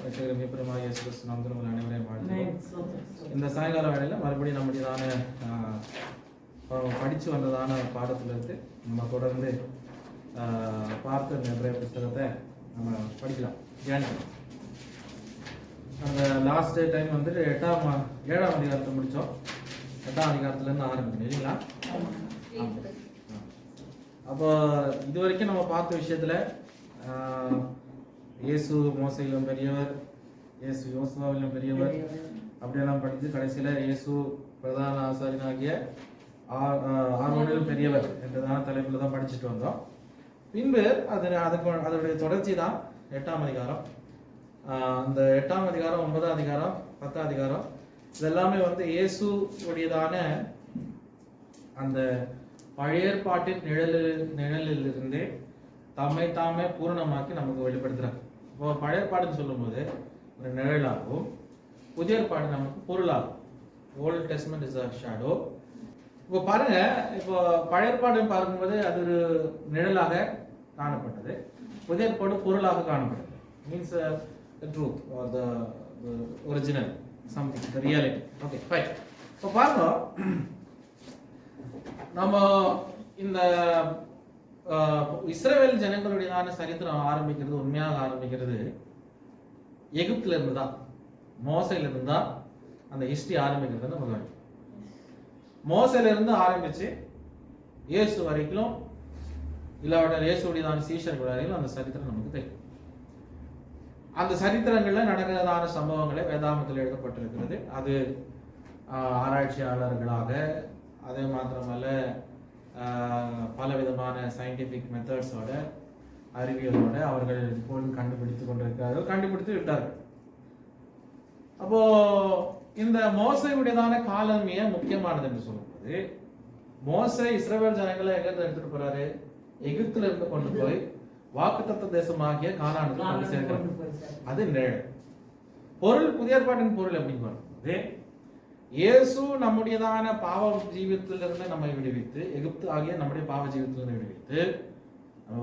அனைவரையும் வாழ்த்துவோம். இந்த சாயங்கால வேளையில் மறுபடியும் நம்முடையதான படித்து வந்ததான பாடத்திலிருந்து நம்ம தொடர்ந்து பார்த்த நிறைய புத்தகத்தை நம்ம படிக்கலாம், தியானிக்கலாம். அந்த லாஸ்ட் டைம் வந்துட்டு 7ஆம் அதிகாரத்தை முடித்தோம். 8ஆம் அதிகாரத்துலேருந்து ஆரம்பிக்கணும் இல்லைங்களா? அப்போ இது வரைக்கும் நம்ம பார்த்த விஷயத்தில் இயேசு மோசையிலும் பெரியவர், இயேசு யோசுவாவிலும் பெரியவர் அப்படியெல்லாம் படித்து கடைசியில் இயேசு பிரதான ஆசாரியனாகிய ஆரோனிலும் பெரியவர் என்றதான தலைப்பில் தான் படிச்சுட்டு வந்தோம். பின்பு அதனுடைய தொடர்ச்சி தான் 8ஆம் அதிகாரம். அந்த 8ஆம் அதிகாரம், 9ஆம் அதிகாரம், 10ஆம் அதிகாரம் இதெல்லாமே வந்து இயேசு உடையதான அந்த பழைய ஏற்பாட்டின் நிழலிலிருந்தே தம்மை தாமே பூரணமாக்கி நமக்கு வெளிப்படுத்துறாங்க. இப்போ பழைய ஏற்பாடுன்னு சொல்லும்போது ஒரு நிழலாகவும், புதிய ஏற்பாடு நமக்கு பொருளாகும். Old testament is a shadow. இப்போ பாருங்க, இப்போ பழைய ஏற்பாடுன்னு பார்க்கும்போது அது ஒரு நிழலாக காணப்பட்டது, புதிய ஏற்பாடு பொருளாக காணப்பட்டது. Means the truth or the original something, the reality. Okay, fine. இப்போ பாருங்க, நம்ம இந்த இஸ்ரவேல் ஜனங்களுடையதான சரித்திரம் ஆரம்பிக்கிறது, உண்மையாக ஆரம்பிக்கிறது எகிப்துல இருந்து தான், மோசையில இருந்து தான் அந்த ஹிஸ்டரி ஆரம்பிக்கிறது. நம்ம மோசையில இருந்து ஆரம்பிச்சு இயேசு வரைக்கும், இல்லாவிட்டால் இயேசுடையதான சீஷர்கள் வரைக்கும் அந்த சரித்திரம் நமக்கு தெரியும். அந்த சரித்திரங்கள்ல நடக்கிறதான சம்பவங்களை வேதாகமத்தில் எழுதப்பட்டிருக்கிறது. அது ஆராய்ச்சியாளர்களாக, அதே மாத்திரமல்ல பலவிதமான சயின்டிபிக் மெத்தட்ஸோட, அறிவியலோட அவர்கள் இப்போது கண்டுபிடித்து விட்டார்கள். அப்போ இந்த மோசையுடையதான காலம் ஏன் முக்கியமானது என்று சொல்லும்போது, மோசை இஸ்ரவேல் ஜனங்களை எங்கிருந்து எடுத்துட்டு போறாரு? எகிப்துல இருந்து கொண்டு போய் வாக்குத்தத்த தேசமாகிய கானானுக்கு கொண்டு சேர்க்கிறார். அது நிழல். பொருள், புதிய ஏற்பாட்டின் பொருள் அப்படின்னு வரும்போது, இயேசு நம்முடையதான பாவ ஜீவியத்திலிருந்து நம்மை விடுவித்து, எகிப்து ஆகிய நம்முடைய பாவ ஜீவியத்திலிருந்து விடுவித்து,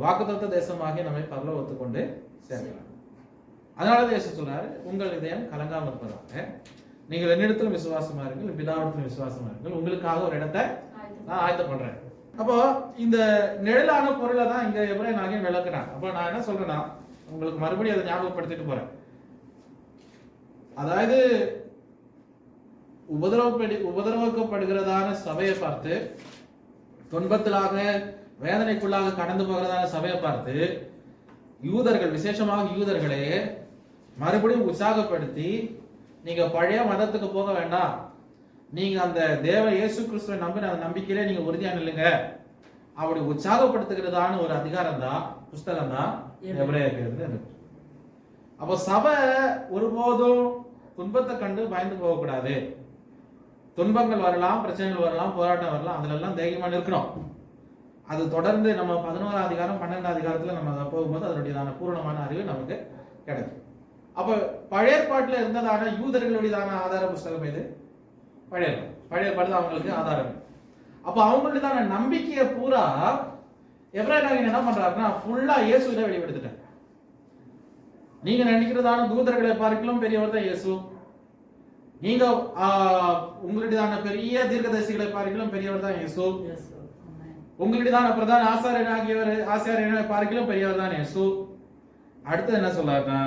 வாக்குத்தத்த தேசமாகிய நம்மை பரலோகத்து கொண்டு சேர்க்கிறார். அதனால இயேசு சொல்றாரு, உங்கள் இதயம் கலங்காமல் இருப்பதாக நீங்கள் என்னிடத்திலும் விசுவாசமா இருங்கள், பிதாவிடத்திலும் விசுவாசமா இருங்கள், உங்களுக்காக ஒரு இடத்தை நான் ஆயத்தம் பண்றேன். அப்போ இந்த நிழலான பொருளை தான் இங்க எபிரேயன் ஆகிய விளக்குறாங்க. அப்போ நான் என்ன சொல்றேன்னா, உங்களுக்கு மறுபடியும் அதை ஞாபகப்படுத்திட்டு போறேன். அதாவது உபதிரவக்கப்படுகிறதான சபையை பார்த்து, துன்பத்திலாக வேதனைக்குள்ளாக கடந்து போகிறதான சபையை பார்த்து, யூதர்கள், விசேஷமாக யூதர்களே மறுபடியும் உற்சாகப்படுத்தி, நீங்க பழைய மதத்துக்கு போக வேண்டாம், நீங்க அந்த தேவ இயேசு கிறிஸ்துவை நம்பின அந்த நம்பிக்கையிலே நீங்க உறுதியா நில்லுங்க, அப்படி உற்சாகப்படுத்துகிறதான ஒரு அதிகாரம் தான், புஸ்தகம் தான் எபிரேயர். அப்போ சபை ஒருபோதும் துன்பத்தை கண்டு பயந்து போகக்கூடாது. துன்பங்கள் வரலாம், பிரச்சனைகள் வரலாம், போராட்டம் வரலாம், அதுல எல்லாம் தைரியமா இருக்கணும். அது தொடர்ந்து நம்ம 11ஆம் அதிகாரம் 12ஆம் அதிகாரத்துல நம்ம போகும்போது அதனுடையதான பூரணமான அறிவு நமக்கு கிடைக்கும். அப்ப பழைய ஏற்பாட்டுல இருந்ததான யூதர்களுடையதான ஆதார புஸ்தகம் எது? பழைய ஏற்பாடு தான் அவங்களுக்கு ஆதாரம். அப்ப அவங்களுடையதான நம்பிக்கையை பூரா எபிரேயர் என்ன பண்றாருன்னா, ஃபுல்லா இயேசுவை வெளிப்படுத்திட்டார். நீங்க நினைக்கிறதான தூதர்களை பார்க்கலாம் பெரியவர் தான் இயேசு, நீங்க உங்களுடையதான பெரிய தீர்க்கதரிசிகளை பார்க்கலாம் பெரியவர் தான் இயேசு, உங்களுடையதான பிரதான ஆசாரியனை பார்க்கலாம் பெரியவர் தான் இயேசு. அடுத்து என்ன சொல்றாருன்னா,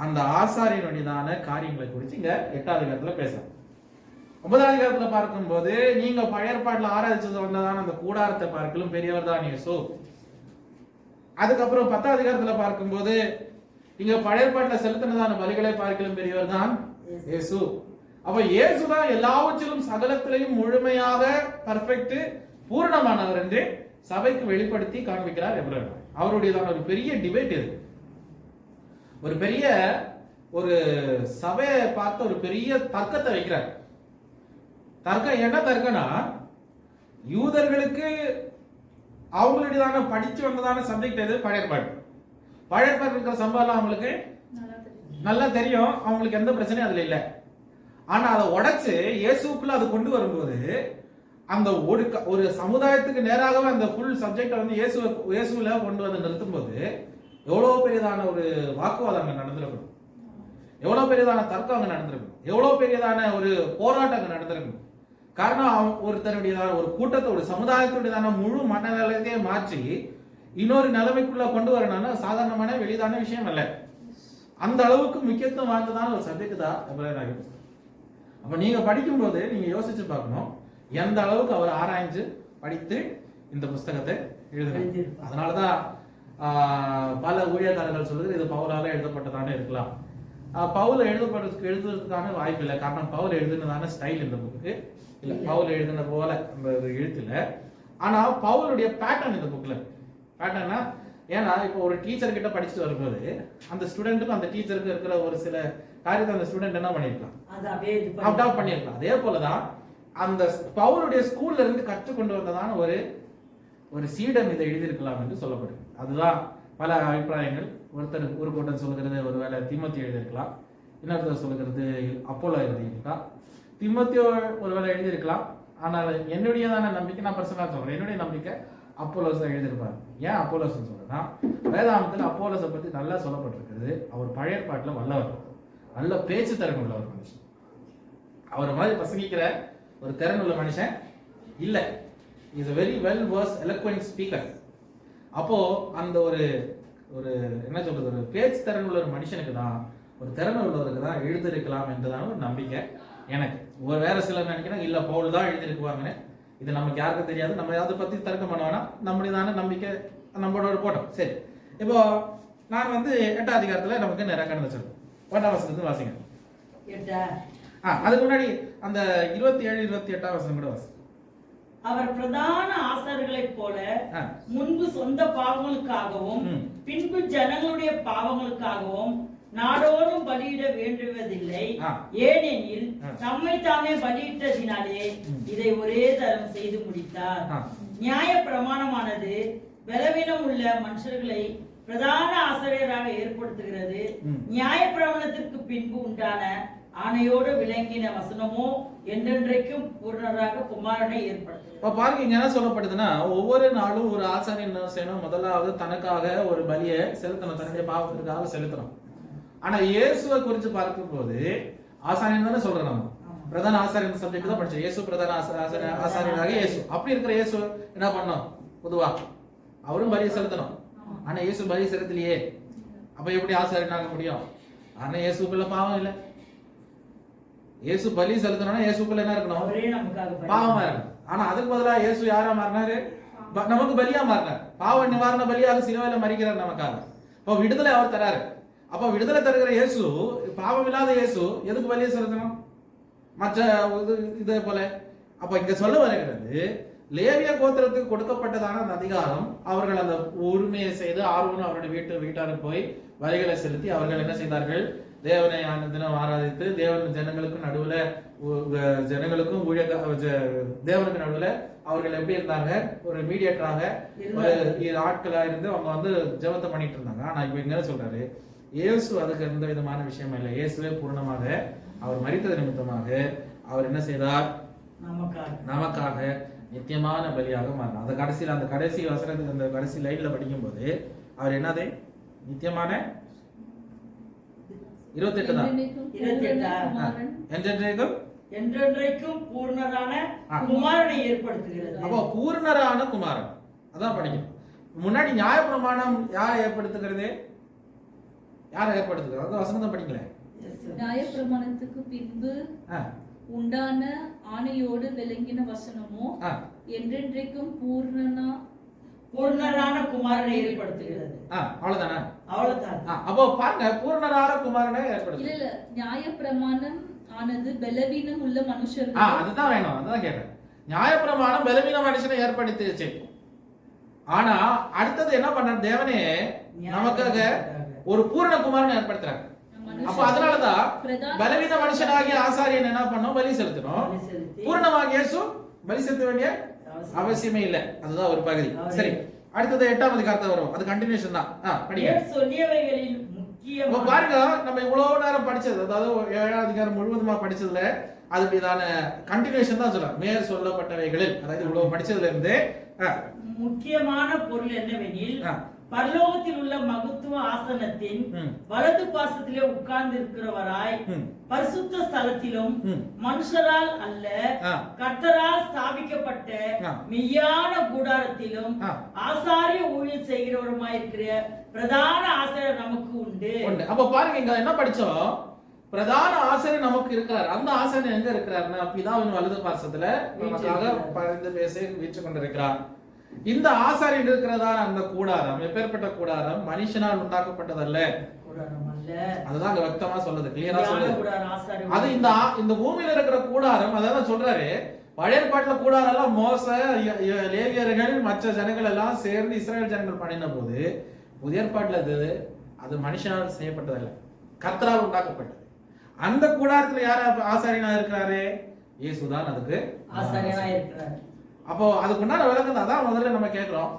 அந்த ஆசாரியனுடையதான காரியங்களை குறித்து இங்க 8ஆம் அதிகாரத்துல பேசுறோம். 9ஆம் அதிகாரத்துல பார்க்கும்போது, நீங்க பழைய ஏற்பாட்டுல ஆராய்ச்சி வந்ததான அந்த கூடாரத்தை பார்க்கலாம் பெரியவர் தான் இயேசு. அதுக்கப்புறம் 10ஆம் அதிகாரத்துல பார்க்கும்போது, நீங்க பழைய ஏற்பாட்டுல செலுத்தினதான பலிகளை பார்க்கலாம் பெரியவர் தான் இயேசு. அப்ப இயேசு தான் எல்லாவற்றிலும் சகலத்திலையும் முழுமையாக பர்ஃபெக்ட், பூரணமானவர் என்று சபைக்கு வெளிப்படுத்தி காண்பிக்கிறார் எபிரேயர். அவருடையதான ஒரு பெரிய டிபேட் இது, ஒரு பெரிய ஒரு சபையை பார்த்து ஒரு பெரிய தர்க்கத்தை வைக்கிறார். தர்க்கம் என்ன தர்க்கம்னா, யூதர்களுக்கு அவங்களுடையதான படிச்சு வந்ததான சப்ஜெக்ட் எது? பழைய ஏற்பாடு. பழைய ஏற்பாடு இருக்கிற சம்பவம் அவங்களுக்கு நல்லா தெரியும், அவங்களுக்கு எந்த பிரச்சனையும் அதுல இல்லை. ஆனா அதை உடைச்சு இயேசுக்குள்ள அது கொண்டு வரும்போது, அந்த ஒரு சமுதாயத்துக்கு நேராகவே அந்த ஃபுல் சப்ஜெக்டை வந்து இயேசுல கொண்டு வந்து நிறுத்தும் போது எவ்வளவு பெரியதான ஒரு வாக்குவாதம் அங்க நடந்திருக்கும். எவ்வளவு பெரியதான தர்க்கம் அங்க நடந்திருக்கும், எவ்வளவு பெரியதான ஒரு போராட்டம் அங்க நடந்திருக்கும். காரணம் ஒருத்தருடையதான ஒரு கூட்டத்தை, ஒரு சமுதாயத்துடையதான முழு மனநிலையத்தையே மாற்றி இன்னொரு நிலைமைக்குள்ள கொண்டு வரணும்னா சாதாரணமான வெளிதான விஷயம் அல்ல. அந்த அளவுக்கு முக்கியத்துவம் வாய்ந்ததான ஒரு சப்ஜெக்ட் தான் எபிரேயர் புத்தகம். அப்ப நீங்க படிக்கும்போது நீங்க யோசிச்சு பார்க்கணும், எந்த அளவுக்கு அவர் ஆராய்ஞ்சு படித்து இந்த புஸ்தகத்தை எழுதுறாரு. அதனாலதான் பல ஊழியக்காரர்கள் சொல்லுது இது பவுலால எழுதப்பட்டதானே இருக்கலாம். பவுல் எழுதுறதுக்கான வாய்ப்பு இல்லை. காரணம் பவுல் எழுதுனதான ஸ்டைல் இந்த புக்கு இல்ல, பவுல் எழுதுன போல அந்த எழுத்துல. ஆனா பவுலுடைய பேட்டர்ன் இந்த புக்ல பேட்டர்னா, ஏன்னா இப்போ ஒரு டீச்சர் கிட்ட படிச்சுட்டு வரும்போது அந்த ஸ்டூடெண்ட்டுக்கும் அந்த டீச்சருக்கு இருக்கிற ஒரு சில காரியத்தை அந்த ஸ்டூடெண்ட் என்ன பண்ணிருக்கலாம், அடாப்ட் பண்ணிருக்கலாம். அதே போலதான் அந்த பவுலுடைய ஸ்கூல்ல இருந்து கற்றுக்கொண்டு வந்ததான ஒரு சீடன் இதை எழுதியிருக்கலாம் என்று சொல்லப்படுது. அதுதான் பல அபிப்பிராயங்கள். ஒரு கூட்டம் சொல்லுகிறது ஒருவேளை தீமோத்தேயு எழுதியிருக்கலாம், இன்னொருத்தர் சொல்லுகிறது அப்போலோ எழுதியிருக்கலாம், தீமோத்தேயு ஒருவேளை எழுதியிருக்கலாம். ஆனால் என்னுடையதான நம்பிக்கை, நான் பர்சனலா சொல்றேன், என்னுடைய நம்பிக்கை அப்போலோஸ் தான். ஏன் அப்போலோஸ் சொல்றேன்னா, வேதாகமத்தில் அப்போலோஸை பத்தி நல்லா சொல்லப்பட்டிருக்கிறது. அவர் பழைய பாட்டுல வல்லவர், நல்ல பேச்சு திறன் உள்ள ஒரு மனுஷன். அவரை மாதிரி பிரசங்கிக்கிற ஒரு திறன் உள்ள மனுஷன் இல்ல. Is a very well versed eloquent speaker. அப்போ அந்த ஒரு என்ன சொல்றது, ஒரு பேச்சு திறன் உள்ள ஒரு மனுஷனுக்கு தான், ஒரு திறமை உள்ளவருக்கு தான் எழுதிருக்கலாம் என்றுதான் ஒரு நம்பிக்கை எனக்கு. வேற சிலர் நினைக்கிறேன் இல்ல பவுல் தான் எழுதிருக்குவாங்கன்னு. இது நமக்கு யாருக்கும் தெரியாது. நம்ம அதை பத்தி தர்க்கம் பண்ணுவோம்னா நம்மளுதான நம்பிக்கை நம்மளோட போட்டோம். சரி, இப்போ நான் 8ஆம் அதிகாரத்துல நமக்கு நிறைய கண்டுச்சிருக்கோம். 1ஆம் வசனத்துல வாசிங்க. அதுக்கு முன்னாடி அந்த 27 28ஆம் வசனம் கூட வாசி. அவர் பிரதான ஆசாரியர்களைப் போல முன்பு சொந்த பாவங்களுக்காகவும் பின்பு ஜனங்களுடைய பாவங்களுக்காகவும் நாடோறும் பலியிட வேண்டுவதில்லை. ஏனெனில் தம்மை தாமே பலியிட்டதினாலே இதை ஒரே தரம் செய்து முடித்தார். நியாய பிரமாணமானது பலவீனம் உள்ள மனுஷர்களை பிரதான ஆசிரியராக ஏற்படுத்துகிறது. நியாய பிரமாணத்திற்கு பின்பு உண்டான ஆணையோடு விளங்கின வசனமோ என்றென்றைக்கும் பூர்ணராக குமாரனை ஏற்படுத்தும். பாருங்க, இங்க என்ன சொல்லப்படுதுன்னா, ஒவ்வொரு நாளும் ஒரு ஆசாரியன் என்ன செய்யணும், முதலாவது தனக்காக ஒரு பலியை செலுத்தணும், தன்னுடைய பாவத்திற்காக செலுத்தணும். ஆனா இயேசுவை குறித்து பார்க்கும் போது ஆசாரியன் தானே சொல்றோம். நம்ம பிரதான ஆசாரியன் சப்ஜெக்ட் தான் படிச்சோம். இயேசு பிரதான ஆசாரியனாக இயேசு. அப்படி இருக்கிற இயேசு என்ன பண்ணணும், பொதுவா அவரும் பலியை செலுத்தணும். ஆனா இயேசு பலி செலுத்தலையே, அப்ப எப்படி ஆசாரியனாக முடியும்? ஆனா இயேசுக்குள்ள பாவம் இல்லை. இயேசு பலி செலுத்தணும்னா இயேசுக்குள்ள என்ன இருக்கணும், பாவமா இருக்கணும். ஆனா அதுக்கு பதிலாக இயேசு யாரா மாறினாரு, நமக்கு பலியா மாறினார். பாவ நிவாரண பலியாக சிலுவையில மரிக்கிறார் நமக்காக. இப்போ விடுதலை அவர் தராரு. அப்ப விடுதலை தருகிற இயேசு, பாவம் இல்லாத இயேசு எதுக்கு பலியை செலுத்தணும் மற்ற இதே போல? அப்ப இங்க சொல்ல வருகிறது, லேவிய கோத்திரத்துக்கு கொடுக்கப்பட்டதான அந்த அதிகாரம், அவர்கள் அந்த உரிமையை செய்து ஆர்வம் அவருடைய வீட்டாருக்கு போய் வரிகளை செலுத்தி அவர்கள் என்ன செய்தார்கள், தேவனை தினம் ஆராதித்து தேவன் ஜனங்களுக்கும் நடுவுல ஜனங்களுக்கும் தேவனுக்கு நடுவுல அவர்கள் எப்படி இருந்தாங்க, ஒரு மீடியேட்டராக ஆட்களா இருந்து அவங்க ஜெபத்தை பண்ணிட்டு இருந்தாங்க. ஆனா இப்ப இங்க சொல்றாரு, இயேசு அதுக்கு எந்த விதமான விஷயம் இல்லை. இயேசுவே பூர்ணமாக அவர் மரித்தது நிமித்தமாக அவர் என்ன செய்தார், நமக்காக நித்தியமான பலியாக மாறினார். அந்த கடைசி வசனத்துக்கு அந்த கடைசி லைன்ல படிக்கும் போது அவர் என்னது, நித்தியமான 28 தான், என்றென்றைக்கும் பூர்ணரான குமாரனை ஏற்படுத்துகிறது. அப்போ பூர்ணரான குமாரன் அதான் படிக்கணும். முன்னாடி நியாயப்பிரமாணம் யாரை ஏற்படுத்துகிறது, யாரை ஏற்படுத்துகிறது, அந்த வசனத்தை படிக்கல. நியாயப்பிரமாணத்துக்கு பின்பு உண்டான ஆணையோடு விளங்கின வசனமோ என்றென்றைக்கும் பூர்ணரான குமாரனை ஏற்படுத்துகிறது. அவ்வளவுதானே? அவ்வளவுதான். அப்போ பாருங்க, பூர்ணரான குமாரனை ஏற்படுத்து. இல்ல, நியாயப்பிரமாணம் ஆனது பலவீனம் உள்ள மனுஷர்கள். அதுதான் வேணும், அதுதான் கேட்டேன். நியாயப்பிரமாணம் பலவீன மனுஷனை ஏற்படுத்திடுச்சு. ஆனா அடுத்தது என்ன பண்ண, தேவனே நமக்காக ஒரு பூரண குமாரனை ஏற்படுத்துறாங்க. அப்ப அதனாலதான் பலவீன மனுஷனாகிய ஆசாரியன் என்ன பண்ணோம், பலி செலுத்தணும். பூரணமாக இயேசு பலி செலுத்த வேண்டிய அவசியமே இல்லை. அதுதான் ஒரு பகுதி. சரி, அடுத்தது 8ஆம் அதிகாரத்தை வரும், அது கண்டினியூஷன் தான். படிங்க. சொல்லியவைகளில் முக்கியமா பாருங்க, நம்ம இவ்வளவு நேரம் படிச்சது, அதாவது 7ஆம் அதிகாரம் முழுவதுமா படிச்சதுல அதுதான கண்டினியூஷன் தான் சொல்றேன். மேல் சொல்லப்பட்டவைகளில், அதாவது இவ்வளவு படிச்சதுல இருந்து முக்கியமான பொருள் என்னவெனில் பரலோகத்தில் உள்ள மகத்துவ ஆசனத்தின் வலது பாசத்திலே உட்கார்ந்து இருக்கிறவராய் பரிசுத்த ஸ்தலத்திலும் மனுஷரால் அல்ல கர்த்தரால் ஸ்தாபிக்கப்பட்ட மெய்யான கூடாரத்திலும் ஆசாரிய ஊழியம் செய்கிறவருமாயிருக்கிற பிரதான ஆசிரியர் நமக்கு உண்டு. அப்ப பாருங்க, இங்க என்ன படிச்சோம்? பிரதான ஆசிரியர் நமக்கு இருக்கிறார். அந்த ஆசிரியர் எங்க இருக்கிறார்னா பிதாவின் வலது பாசத்துல நமக்காக பரிந்து பேசி வீச்சு கொண்டிருக்கிறார். இந்த ஆசாரியர் இருக்கிறதான அந்த கூடாரம் எப்பேற்பட்ட கூடாரம்? மனுஷனால் உண்டாக்கப்பட்டதல்ல. அதுதான் அங்க வியக்தமா சொல்லுது, கிளியரா சொல்லுது. அது இந்த பூமியில இருக்கிற கூடாரம். அதான் சொல்றாரு, பழைய ஏற்பாட்டுல கூடாரம் எல்லாம் மோச லேவியர்கள் மற்ற ஜனங்கள் எல்லாம் சேர்ந்து இஸ்ரேல் ஜனங்கள் பண்ணின போது, புதிய ஏற்பாட்டுல அது மனுஷனால் செய்யப்பட்டதல்ல, கர்த்தரால் உண்டாக்கப்பட்டது. அந்த கூடாரத்துல யார் ஆசாரியனா இருக்கிறாரு? இயேசுதான் அதுக்கு ஆசாரியனா இருக்கிறார். அப்போ அதுக்குண்டான விளக்கம் அதான் முதல்ல நம்ம கேட்கிறோம்.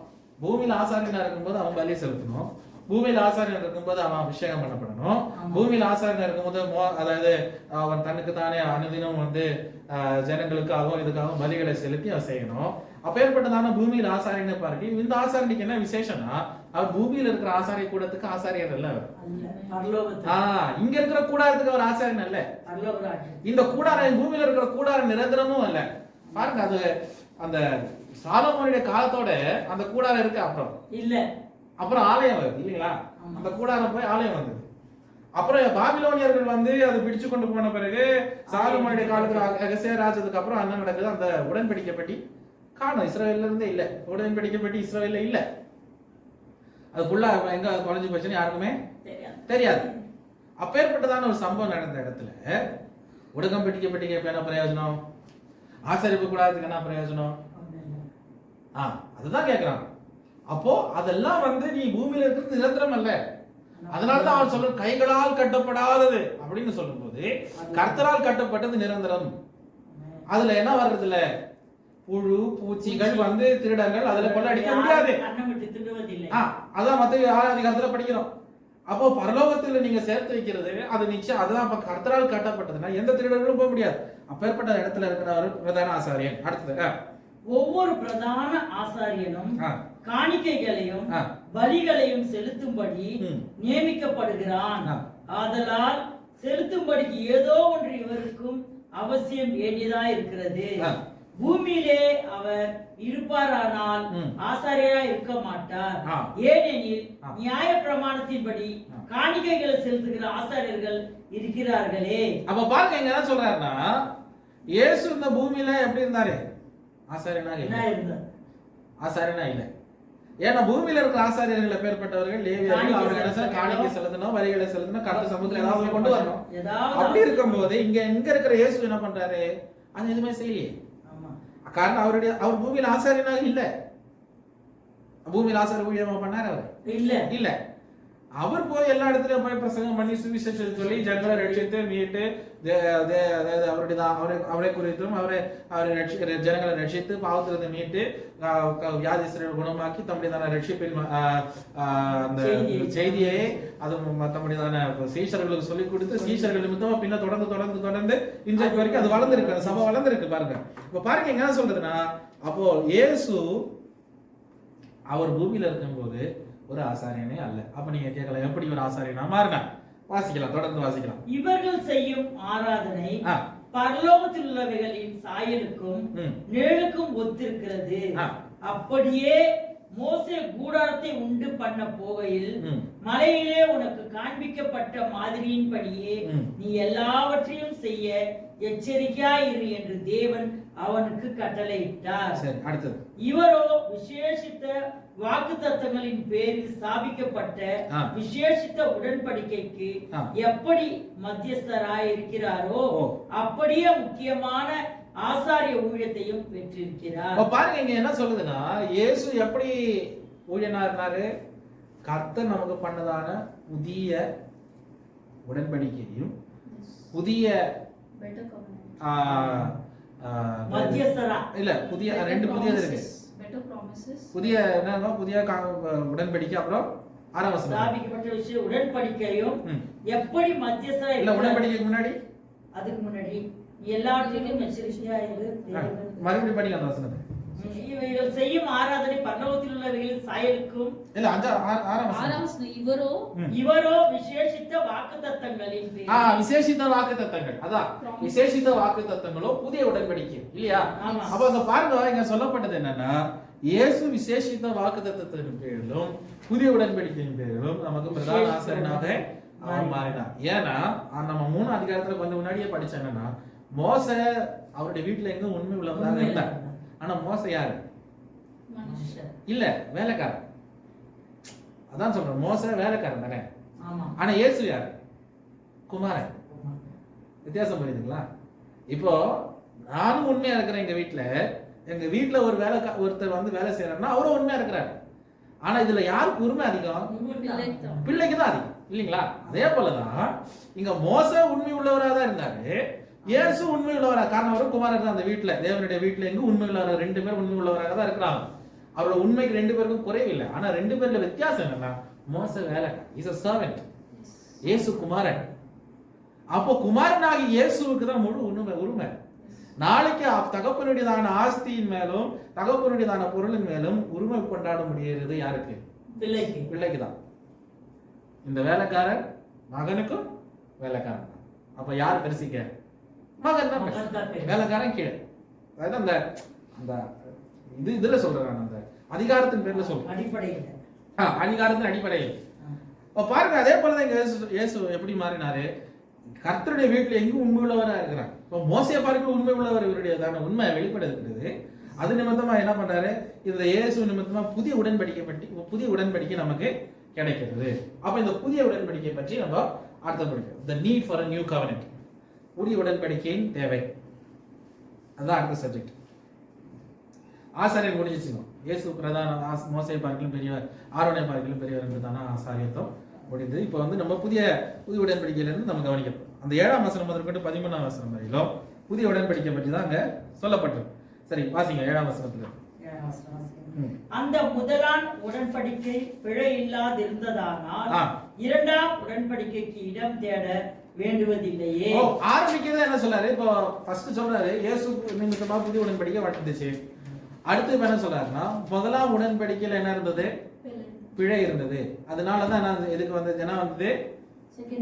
பூமியில ஆசாரியனா இருக்கும்போது அவன் பலி செலுத்தணும், பூமியில ஆசாரியன் இருக்கும்போது அவன் அபிஷேகம் பண்ணப்படணும், பூமியில ஆசாரியன் இருக்கும்போது அதாவது அவன் தனக்கு தானே அனுதினம் ஜனங்களுக்காகவும் இதுக்காகவும் பலிகளை செலுத்தி அவன் செய்யணும். அப்பேற்பட்டதான பூமியில ஆசாரியனை பாருங்க. இந்த ஆசாரியனுக்கு என்ன விசேஷம்னா, அவர் பூமியில இருக்கிற ஆசாரிய கூடத்துக்கு ஆசாரியர் அல்ல. இங்க இருக்கிற கூடாரத்துக்கு அவர் ஆசாரியன் அல்ல. இந்த கூடாரம் பூமியில இருக்கிற கூடாரம் நிரந்தரமும் அல்ல. பாருங்க, அது அந்த சாலமோனுடைய காலத்தோட அந்த கூடாரம் இருக்கு. அப்புறம் ஆலயம் வருது இல்லைங்களா? அந்த கூடாரம் போய் ஆலயம் வந்தது. அப்புறம் பாபிலோனியர்கள் அதை பிடிச்சு கொண்டு போன பிறகு சாலமோனுடைய காலத்துல எகசியா ராஜ்யத்துக்கு அப்புறம் என்ன நடக்குது? அந்த உடன்படிக்கை பெட்டி காணும், இஸ்ரவேல்ல இருந்தே இல்ல. உடன்படிக்கை பெட்டி இஸ்ரவேல்ல இல்ல. அதுக்குள்ள எங்க தொலைஞ்சு போச்சுன்னு யாருக்குமே தெரியாது. அப்பேற்பட்டதான ஒரு சம்பவம் நடந்த இடத்துல உடன்படிக்கை பெட்டிக்கு என்ன பிரயோஜனம்? ஆசரிப்பு கூடாதுக்கு என்ன பிரயோஜனம்? அதுதான் கேக்குறான். அப்போ அதெல்லாம் நீ பூமியில இருக்கிறது நிரந்தரம் அல்ல. அதனாலதான் அவன் சொல்ற கைகளால் கட்டப்படாதது அப்படின்னு சொல்லும் போது கர்த்தரால் கட்டப்பட்டது நிரந்தரம். அதுல என்ன வர்றது இல்ல, புழு பூச்சிகள் திருடர்கள் அதுல கொள்ள அடிக்க முடியாது. அதான் மத்திய 6 அதிகாரத்துல படிக்கிறோம். அப்போ பரலோகத்துல நீங்க சேர்த்து வைக்கிறது அது நிச்சயம். அதுதான் கர்த்தரால் கட்டப்பட்டதுன்னா எந்த திருடர்களும் போக முடியாது. அப்பேற்பட்ட இடத்துல இருக்கிற ஒரு பிரதான ஆசாரியன். அடுத்தது, ஒவ்வொரு பிரதான ஆசாரியனும் காணிக்கைகளையும் பலிகளையும் செலுத்தும்படி நியமிக்கப்படுகிறான். ஆதலால் செலுத்தும்படிக்கு ஏதோ ஒன்று இவருக்கும் அவசியம் வேண்டியதா இருக்கிறது. பூமியிலே அவர் இருப்பாரானால் ஆசாரியரா இருக்க மாட்டார். ஏனெனில் நியாய பிரமாணத்தின்படி காணிக்கைகளை செலுத்துகிற ஆசாரியர்கள் இருக்கிறார்களே. அப்ப பாருங்க, இங்க என்ன சொல்றாருன்னா, இயேசு இந்த பூமியில எப்படி இருந்தாரு? ஆசாரியனா இல்ல. ஏன்னா பூமியில இருக்கிற ஆசாரியர்கள் பேர்பட்டவர்கள் லேவியர்கள். அவர்கள் காணிக்கை செலுத்தணும், வரிகளை செலுத்தணும், கர்த்தர் சமூகத்துல ஏதாவது கொண்டு வரணும். அப்படி இருக்கும் போது இங்க எங்க இருக்கிற இயேசு என்ன பண்றாரு? அது எதுவுமே செய்யலையே. காரணம் அவர் பூமியில ஆசாரியனாக இல்ல. பூமியில ஆசாரிய ஊழியமா பண்ணாரு? அவர் இல்ல. அவர் போய் எல்லா இடத்துலயும் போய் பிரசங்கம் பண்ணி சுவிசேஷத்தை சொல்லி ஜனங்களை ரட்சித்து மீட்டு அவரை குறித்தும் அவரை ஜனங்களை ரட்சித்து பாவத்திலிருந்து மீட்டு வியாதிஸ்தரை குணமாக்கி தம்முடையதான ரட்சிப்பின் அந்த செய்தியை அது தம்முடையதான சீஷர்களுக்கு சொல்லிக் கொடுத்து சீஷர்கள் நிமித்தமா பின்ன தொடர்ந்து இன்றைக்கு வரைக்கும் அது வளர்ந்துருக்கு. அந்த சபை வளர்ந்துருக்கு. பாருங்க, இப்ப பாருங்க என்ன சொல்றதுன்னா, அப்போ இயேசு அவர் பூமியில இருக்கும்போது ஒரு ஆசாரியனே அல்ல. அப்ப நீங்க கேட்கலாம், எப்படி ஒரு ஆசாரியனா மாறினா? வாசிக்கலாம், தொடர்ந்து வாசிக்கலாம். இவர்கள் செய்யும் ஆராதனை பரலோகத்தில் உள்ளவைகளின் சாயலுக்கும் நிழலுக்கும் ஒத்திருக்கிறது. அப்படியே மோசே கூடாரத்தை உண்டு பண்ண போகையில் மலையிலே உனக்கு காண்பிக்கப்பட்ட மாதிரியின்படியே நீ எல்லாவற்றையும் செய்ய எச்சரிக்கையாயிரு என்று தேவன் அவனுக்கு கட்டளையிட்டார். சரி, அடுத்தது. இவரோ விசேஷித்த வாக்குத்தத்தங்களின் பேரில் ஸ்தாபிக்கப்பட்ட விசேஷித்த உடன்படிக்கைக்கு எப்படி மத்தியஸ்தராய் இருக்கிறாரோ அப்படியே முக்கியமான ஆசாரிய ஊழியத்தையும் பெற்றிருக்கிறார். பாருங்க, இங்க என்ன சொல்லுதுன்னா, இயேசு எப்படி ஊழியனா இருந்தாரு? கர்த்தர் நமக்கு பண்ணதான புதிய உடன்படிக்கையும் புதிய மத்தியஸ்தரா இல்ல, புதிய 2 புதியது இருக்கு. புதிய என்னன்னா புதிய உடன்படிக்கை, அப்புறம் 6ஆம் வசனம் ஸ்தாபிக்கப்பட்ட விஷயம் உடன்படிக்கையும் எப்படி மத்தியஸ்தரா இல்ல. உடன்படிக்கைக்கு முன்னாடி அதுக்கு முன்னாடி எல்லாவற்றையும் எச்சரிக்கையா இரு. மறுபடியும் படிங்க அந்த வசனத்தை. இவைகள் செய்யும் ஆராதனை பரலோகத்தில் உள்ளவைகளின் சாயலுக்கும் இல்ல ஆறாம் வசனம். ஆறாம் வசனம், இவரோ விசேஷித்த வாக்குத்தத்தங்களின் விசேஷித்த வாக்குத்தத்தங்கள். அதான் விசேஷித்த வாக்குத்தத்தங்களோ புதிய உடன்படிக்கை இல்லையா? ஆமா. அப்ப அங்க பாருங்க, இங்க சொல்லப்பட்டது என்னன்னா, இயேசு விசேஷித்த வாக்குத்தத்தத்தின் பேரிலும் புதிய உடன்படிக்கையின் பேரிலும் நமக்கு பிரதான ஆசாரியனாக அவர் மாறினார். ஏன்னா நம்ம 3 அதிகாரத்துல கொஞ்சம் முன்னாடியே படிச்ச என்னன்னா, மோசே அவருடைய வீட்டுல எங்க உண்மை உள்ளவராக இருந்தார். ஆனா மோசே யாரு? மனுஷன். இல்ல, வேலைக்காரன். அதான் சொல்றேன், மோசே வேலைக்காரன் தானே. ஆமா. ஆனா இயேசு யாரு? குமாரன். வித்தியாசம் புரியுதுங்களா? இப்போ நானும் உண்மையா இருக்கிறேன். எங்க வீட்டுல ஒரு ஒருத்தர் வந்து வேலை செய்யறாருன்னா அவரும் உண்மையா இருக்கிறாரு. ஆனா இதுல யாருக்கு உரிமை அதிகம்? பிள்ளைக்கு தான் அதிகம் இல்லைங்களா? அதே போலதான் இங்க மோசே உண்மை உள்ளவராக தான் இருந்தாரு, இயேசு உண்மை உள்ளவரா. காரணம் அவரும் குமாரன் தான். அந்த வீட்டுல, தேவனுடைய வீட்டுல எங்க உண்மை உள்ளவராக 2 பேரும் உண்மை உள்ளவராக தான் இருக்கிறாங்க. அவரோட உண்மைக்கு 2 பேருக்கும் குறைவில்லை. ஆனா 2 பேர்ல வித்தியாசம் என்னன்னா, மோசே வேலைக்காரன், இஸ் a servant, இயேசு குமாரன். அப்போ குமாரனாகி இயேசுவுக்கு தான் முழு உரிமை. நாளைக்கு தகப்பனுடையதான ஆஸ்தியின் மேலும் தகப்பனுடையதான பொருளின் மேலும் உரிமை கொண்டாட முடியாது யாருக்கு? பிள்ளைக்கு தான். இந்த வேலைக்காரன் மகனுக்கும் வேலைக்காரன். அப்ப யார் பெருசிக்க? மகன் தான். வேலைக்காரன் கீழே. அதாவது அந்த அந்த இதுல சொல்றேன், அந்த அதிகாரத்தின் பேர்ல சொல்றேன், அதிகாரத்தின் அடிப்படையில். பாருங்க, அதே போலதான் இங்க இயேசு எப்படி மாறினாரு? கர்த்தருடைய வீட்டுல எங்க உண்மை உள்ளவரா இருக்கிறார். இப்போ மோசையை பார்க்க உண்மை உள்ளவர், இவருடையதான உண்மை வெளிப்படுகிறது. அது நிமித்தமா என்ன பண்றாரு? இந்த இயேசு நிமித்தமா புதிய உடன்படிக்கை நமக்கு கிடைக்கிறது. அப்ப இந்த புதிய உடன்படிக்கை பற்றி நம்ம அர்த்தம் படிக்கிறோம். The need for a new covenant. புதிய உடன்படிக்கையின் தேவை. அதான் அடுத்த சப்ஜெக்ட். ஆசாரியர் முடிஞ்சிச்சுங்க. இயேசு பிரதான மோசையை பார்க்கலும் பெரியவர், ஆரோனை பார்க்கலும் பெரியவர் என்றதான ஆசாரியத்துவம் முடிந்து இப்போ வந்து நம்ம புதிய உடன்படிக்கையில இருந்து நம்ம கவனிக்கிறோம். அந்த 7ஆம் வசனம் முதற்கொண்டு 13ஆம் வசனம் வரையிலும் புதிய உடன்படிக்கை பற்றி தான் அங்க சொல்லப்பட்டிருக்கு. சரி, வாசிங்க 7ஆம் வசனத்துல. அந்த முதலாம் உடன்படிக்கை பிழை இல்லாதிருந்ததானால் 2ஆம் உடன்படிக்கைக்கு இடம் தேட வேண்டுவதில்லையே. ஆரம்பிக்கிறது என்ன சொல்றாரு? இப்போ ஃபர்ஸ்ட் சொல்றாரு இயேசு நிமித்தமா புதிய உடன்படிக்கை வந்துச்சு. அடுத்து என்ன சொல்றாருன்னா, முதலாம் உடன்படிக்கையில என்ன இருந்தது? பிழை இருந்தது. அதனாலதான் என்ன எதுக்கு வந்தது? என்ன வந்தது?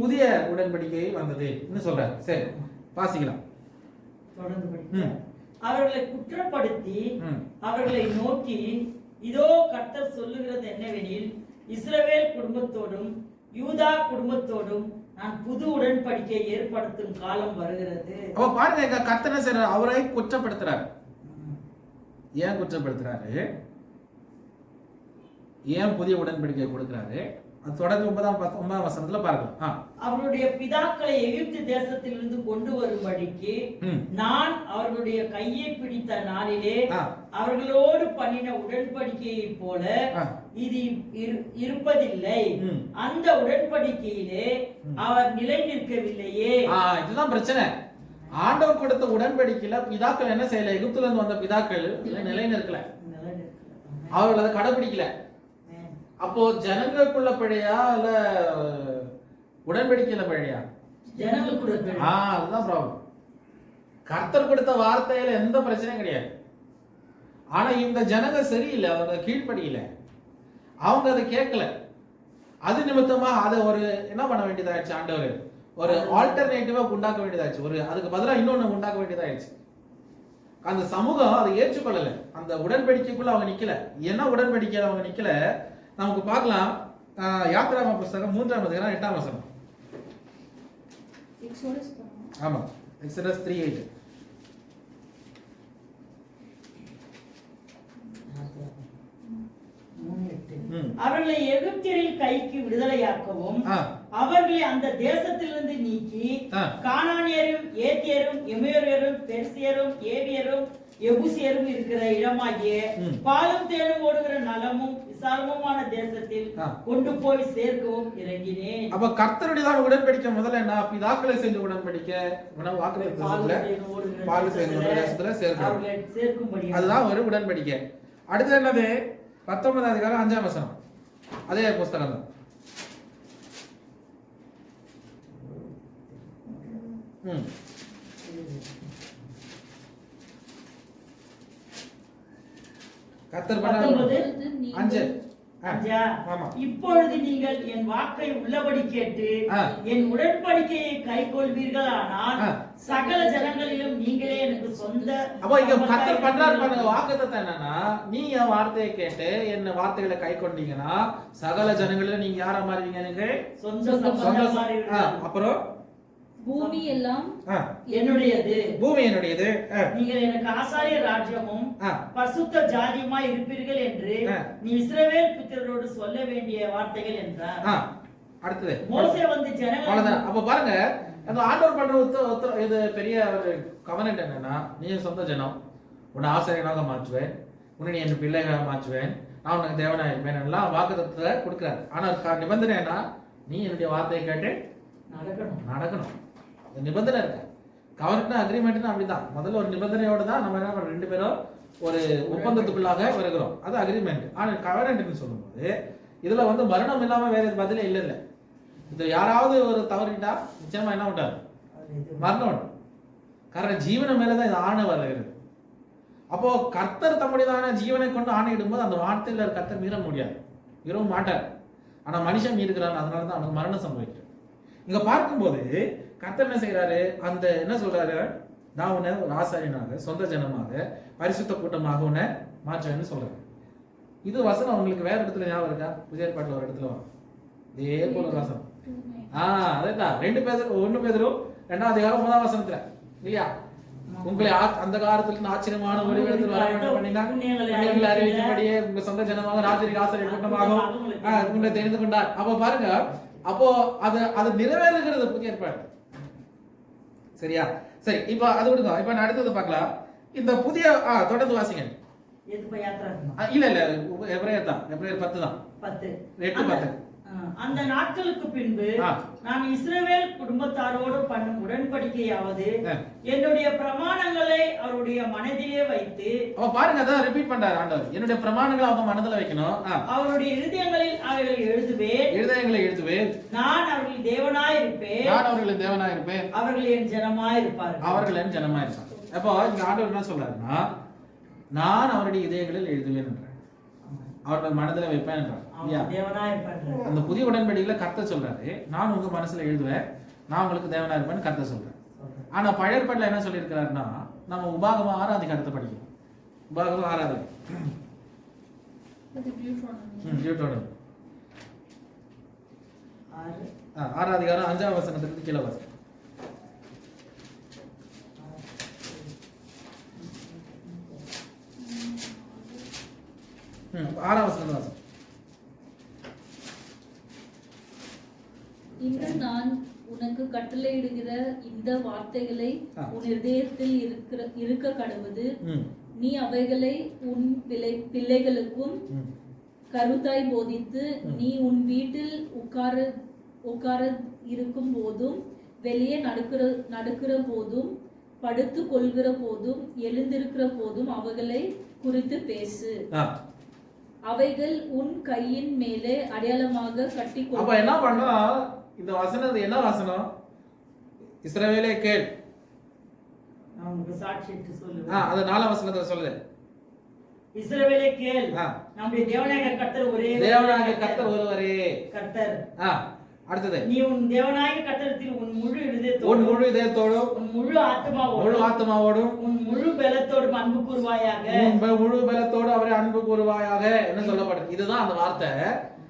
புதிய உடன்படிக்கை வந்தது சொல்றாரு. சரி, வாசிக்கலாம். தொடர்ந்து அவர்களை குற்றப்படுத்தி அவர்களை நோக்கி, இதோ கர்த்தர் சொல்லுகிறது என்னவெனில், இஸ்ரவேல் குடும்பத்தோடும் யூதா குடும்பத்தோடும் நான் புது உடன்படிக்கை ஏற்படுத்தும் காலம் வருகிறது. அப்ப பாருங்க, கர்த்தர் என்ன செய்றாரு? அவரை குற்றப்படுத்துறாரு. ஏன் குற்றப்படுத்துறாரு? ஏன் புதிய உடன்படிக்கை கொடுக்கிறாரு? அது தொடர்ந்து 9ஆம் வசனத்துல பார்க்கலாம். அவருடைய பிதாக்களை எகிப்து தேசத்திலிருந்து கொண்டு வரும்படிக்கு நான் அவர்களுடைய கையை பிடித்த நாளிலே அவர்களோடு பண்ணின உடன்படிக்கையை போல இது இருப்பதில்லை. அந்த உடன்படிக்கையிலே அவர் நிலை நிற்கவில்லையே. இதுதான் பிரச்சனை. ஆண்டவர் கொடுத்த உடன்படிக்கையில பிதாக்கள் என்ன செய்யல? எகிப்துல இருந்து வந்த பிதாக்கள் நிலை நிற்கல, அவர்கள் அதை கடைபிடிக்கல. அப்போ ஜனங்களுக்குள்ள பிழையா இல்ல உடன்படிக்கையில பிழையா? அதுதான் ப்ராப்ளம். கர்த்தர் கொடுத்த வார்த்தையில எந்த பிரச்சனையும் கிடையாது. ஆனா இந்த ஜனங்க சரியில்லை, அவங்க கீழ்ப்படியில, அவங்க அதை கேட்கல. அது நிமித்தமா அதை ஒரு என்ன பண்ண வேண்டியதாயிடுச்சு? ஆண்டவர் ஒரு ஆல்டர்னேட்டிவா உண்டாக்க வேண்டியதாயிடுச்சு. ஒரு அதுக்கு பதிலாக இன்னொன்னு உண்டாக்க வேண்டியதாயிடுச்சு. அந்த சமூகம் அதை ஏற்றுக்கொள்ளல. அந்த உடன்படிக்கைக்குள்ள அவங்க நிக்கல. என்ன உடன்படிக்கையில அவங்க நிக்கல? நமக்கு பார்க்கலாம். யாத்திராகம புத்தகம் 3ஆம் அதிகாரம் 8ஆம் வசனம். ஆமா, எக்ஸோடஸ் 3:8. அவர்களை எகிப்தியரின் கைக்கு விடுதலையாக்கவும் அவர்களை அந்த தேசத்திலிருந்து நீக்கி கானானியரும் ஏத்தியரும் எமோரியரும் பெர்சியரும் ஏவியரும் எபூசியரும் இருக்கிற இடமாகிய பாலும் தேனும் ஓடுகிற நலமும் விசாலமுமான தேசத்தில் கொண்டு போய் சேர்க்கவும் இறங்கினேன். அப்ப கர்த்தருடையதான உடன்படிக்கை முதல்ல என்ன? பிதாக்களை செஞ்ச உடன்படிக்கை, சேர்க்கும்படி, அதுதான் ஒரு உடன்படிக்கை. அடுத்து என்னது? 19ஆம் அதிகாரம் 5ஆம் வசனம். அதே புஸ்தகம் தான். கர்த்தர் பண்ண 19 5 அஞ்சா? ஆமா. இப்பொழுது நீங்கள் என் வாக்கை உள்ளபடி கேட்டு என் உடன்படிக்கையை கைக்கொள்வீர்களானால் சகல ஜனங்களிலும் நீங்களே எனக்கு சொந்த. அப்போ இங்க கர்த்தர் பண்றாரு பாருங்க, வாக்குத்தத்தம் என்னன்னா, நீ என் வார்த்தையை கேட்டு என்ன வார்த்தைகளை கை கொண்டீங்கன்னா சகல ஜனங்களிலும் நீங்க யார மாறுவீங்க? எனக்கு சொந்த சம்பந்தம் மாறுவீர்கள். அப்புறம் பூமி எல்லாம் என்னுடையது, பூமி என்னுடையது, நீங்கள் எனக்கு ஆசாரிய ராஜ்யமும் பரிசுத்த ஜாதியுமாய் இருப்பீர்கள் என்று நீ இஸ்ரவேல் புத்திரரோடு சொல்ல வேண்டிய வார்த்தைகள் என்றார். அடுத்தது மோசே வந்து ஜனங்கள். அப்ப பாருங்க, அந்த ஆண்டவர் பண்ற இது பெரிய ஒரு கவர்னன்ட் என்னன்னா, நீ சொந்த ஜனம், உன்னை ஆசிரியனாக மாற்றுவேன், உன்னை நீ என் பிள்ளைகளாக மாற்றுவேன், நான் உனக்கு தேவனா இருப்பேன் எல்லாம் வாக்குத்தத்தத்தை கொடுக்கிறாரு. ஆனா நிபந்தனை என்ன? நீ என்னுடைய வார்த்தையை கேட்டு நடக்கணும். நிபந்தனை இருக்கு. கவர்னன்ட் அக்ரிமெண்ட்னா அப்படிதான். முதல்ல ஒரு நிபந்தனையோட தான் நம்ம என்ன பண்றோம், 2 பேரும் ஒரு ஒப்பந்தத்துக்குள்ளாக வருகிறோம். அது அக்ரிமெண்ட். ஆனா கவர்னன்ட்னு சொல்லும்போது இதுல வந்து மரணம் இல்லாம வேற பதிலே இல்ல. இது யாராவது ஒரு தவறிட்டா நிச்சயமா என்ன உண்டாரு? மரணம் உண்டு. காரணம் ஜீவன மேலதான் இது ஆணை வருகிறது. அப்போ கர்த்தர் தம்முடையதான ஜீவனை கொண்டு ஆணையிடும் போது அந்த வார்த்தையில கர்த்தர் மீற முடியாது, மீறவும் மாட்டார். ஆனா மனுஷன் மீறுகிறான், அதனாலதான் அவனுக்கு மரணம் சம்பவிக்கிறது. இங்க பார்க்கும்போது கர்த்தர் என்ன செய்யறாரு? அந்த என்ன சொல்றாரு? நான் உன்னை ஒரு ஆசாரியனாக, சொந்த ஜனமாக, பரிசுத்த கூட்டமாக உன்னை மாற்றுவேன்னு சொல்றாரு. இது வசனம் உங்களுக்கு வேற இடத்துல ஞாபகம் இருக்கா? புதிய ஏற்பாட்டுல ஒரு இடத்துல வரும் இதே போல வசனம். அதேதான் 1 பேதுரு 2ஆம் அதிகாரம் 1ஆம் வசனத்துல இல்லையா? உங்களை அந்த காலத்துல ஆச்சரியமான வடிவத்தில் வர வேண்டும் பண்ணினா அறிவிக்கும்படியே உங்க சொந்த ஜனமாக ராஜரிக ஆசாரிய கூட்டமாக உங்களை தெரிந்து கொண்டார். அப்ப பாருங்க, அப்போ அது நிறைவேறுகிறது புதிய ஏற்பாடு. சரியா? சரி, இப்ப அது விடுங்க. இப்ப நான் அடுத்தது பார்க்கலாம். இந்த புதிய தொடர்ந்து வாசிங்க. இல்ல எபிரேயர் தான், எபிரேயர் 10 தான், 8:10. அந்த நாட்களுக்கு பின்பு நான் இஸ்ரவேல் குடும்பத்தாரோடு பண்ணும் உடன்படிக்கையாவது என்னுடைய பிரமாணங்களை அவருடைய மனதிலே வைத்து. பாருங்க, அதான் ரிப்பீட் பண்றாரு ஆண்டவர். என்னுடைய பிரமாணங்களை அவங்க மனதில வைக்கணும், அவருடைய இருதயங்களில் அவைகளை எழுதுவேன். நான் அவர்கள் தேவனாய் இருப்பேன், அவர்கள் என் ஜனமாய் இருப்பார்கள். அப்போ இங்க ஆண்டவர் என்ன சொல்றாருன்னா, நான் அவருடைய இதயங்களில் எழுதுவேன் என்றார், அவர்கள் மனதில் வைப்பேன் என்றார். அந்த புதிய உடன்படிக்கையில கர்த்தர் சொல்றாரு, நான் உங்க மனசுல எழுதுவேன், நான் உங்களுக்கு தேவனா இருப்பேன்னு கர்த்தர் சொல்றேன். ஆனா பழைய ஏற்பாட்டுல என்ன சொல்லியிருக்கிறாருன்னா, நம்ம உபாகமம் 6ஆம் அதிகாரத்தை படிக்கணும். உபாகமம் 6ஆம் அதிகாரம், டியூட்டரோனமி 6ஆம் அதிகாரம் 5ஆம் வசனத்துக்கு கீழே வாசி. 6ஆம் வசனம் வாசி. இன்று நான் உனக்கு கட்டளையிடுகிற இந்த வார்த்தைகளை உன் இதயத்தில் இருக்க கடவுது. நீ அவைகளை உன் பிள்ளைகளுக்கும் கருத்தாய் போதித்து, நீ உன் வீட்டில் உட்கார இருக்கும் போதும், வெளியே நடக்கிற போதும், படுத்து கொள்கிற போதும், எழுந்திருக்கிற போதும் அவைகளை குறித்து பேசு. அவைகள் உன் கையின் மேலே அடையாளமாக கட்டி கொள். அப்ப என்ன பண்ணா, இந்த வசனம் என்ன வசனம்? இஸ்ரவேலே கேள், நமக்கு சாட்சிட்டு சொல்லு. அது 4ஆம் வசனத்துல சொல்லுது. இஸ்ரவேலே கேள், நம்முடைய தேவனாகிய கர்த்தர் ஒருவரே கர்த்தர். அடுத்தது, நீ உன் தேவனாகிய கர்த்தரிடத்தில் உன் முழு இதயத்தோடும், உன் முழு ஆத்துமாவோடும், உன் முழு பலத்தோடும் அன்பு கூறுவாயாக. முழு பலத்தோடு அவரை அன்பு கூறுவாயாக என்ன சொல்லப்படுது? இதுதான் அந்த வார்த்தை.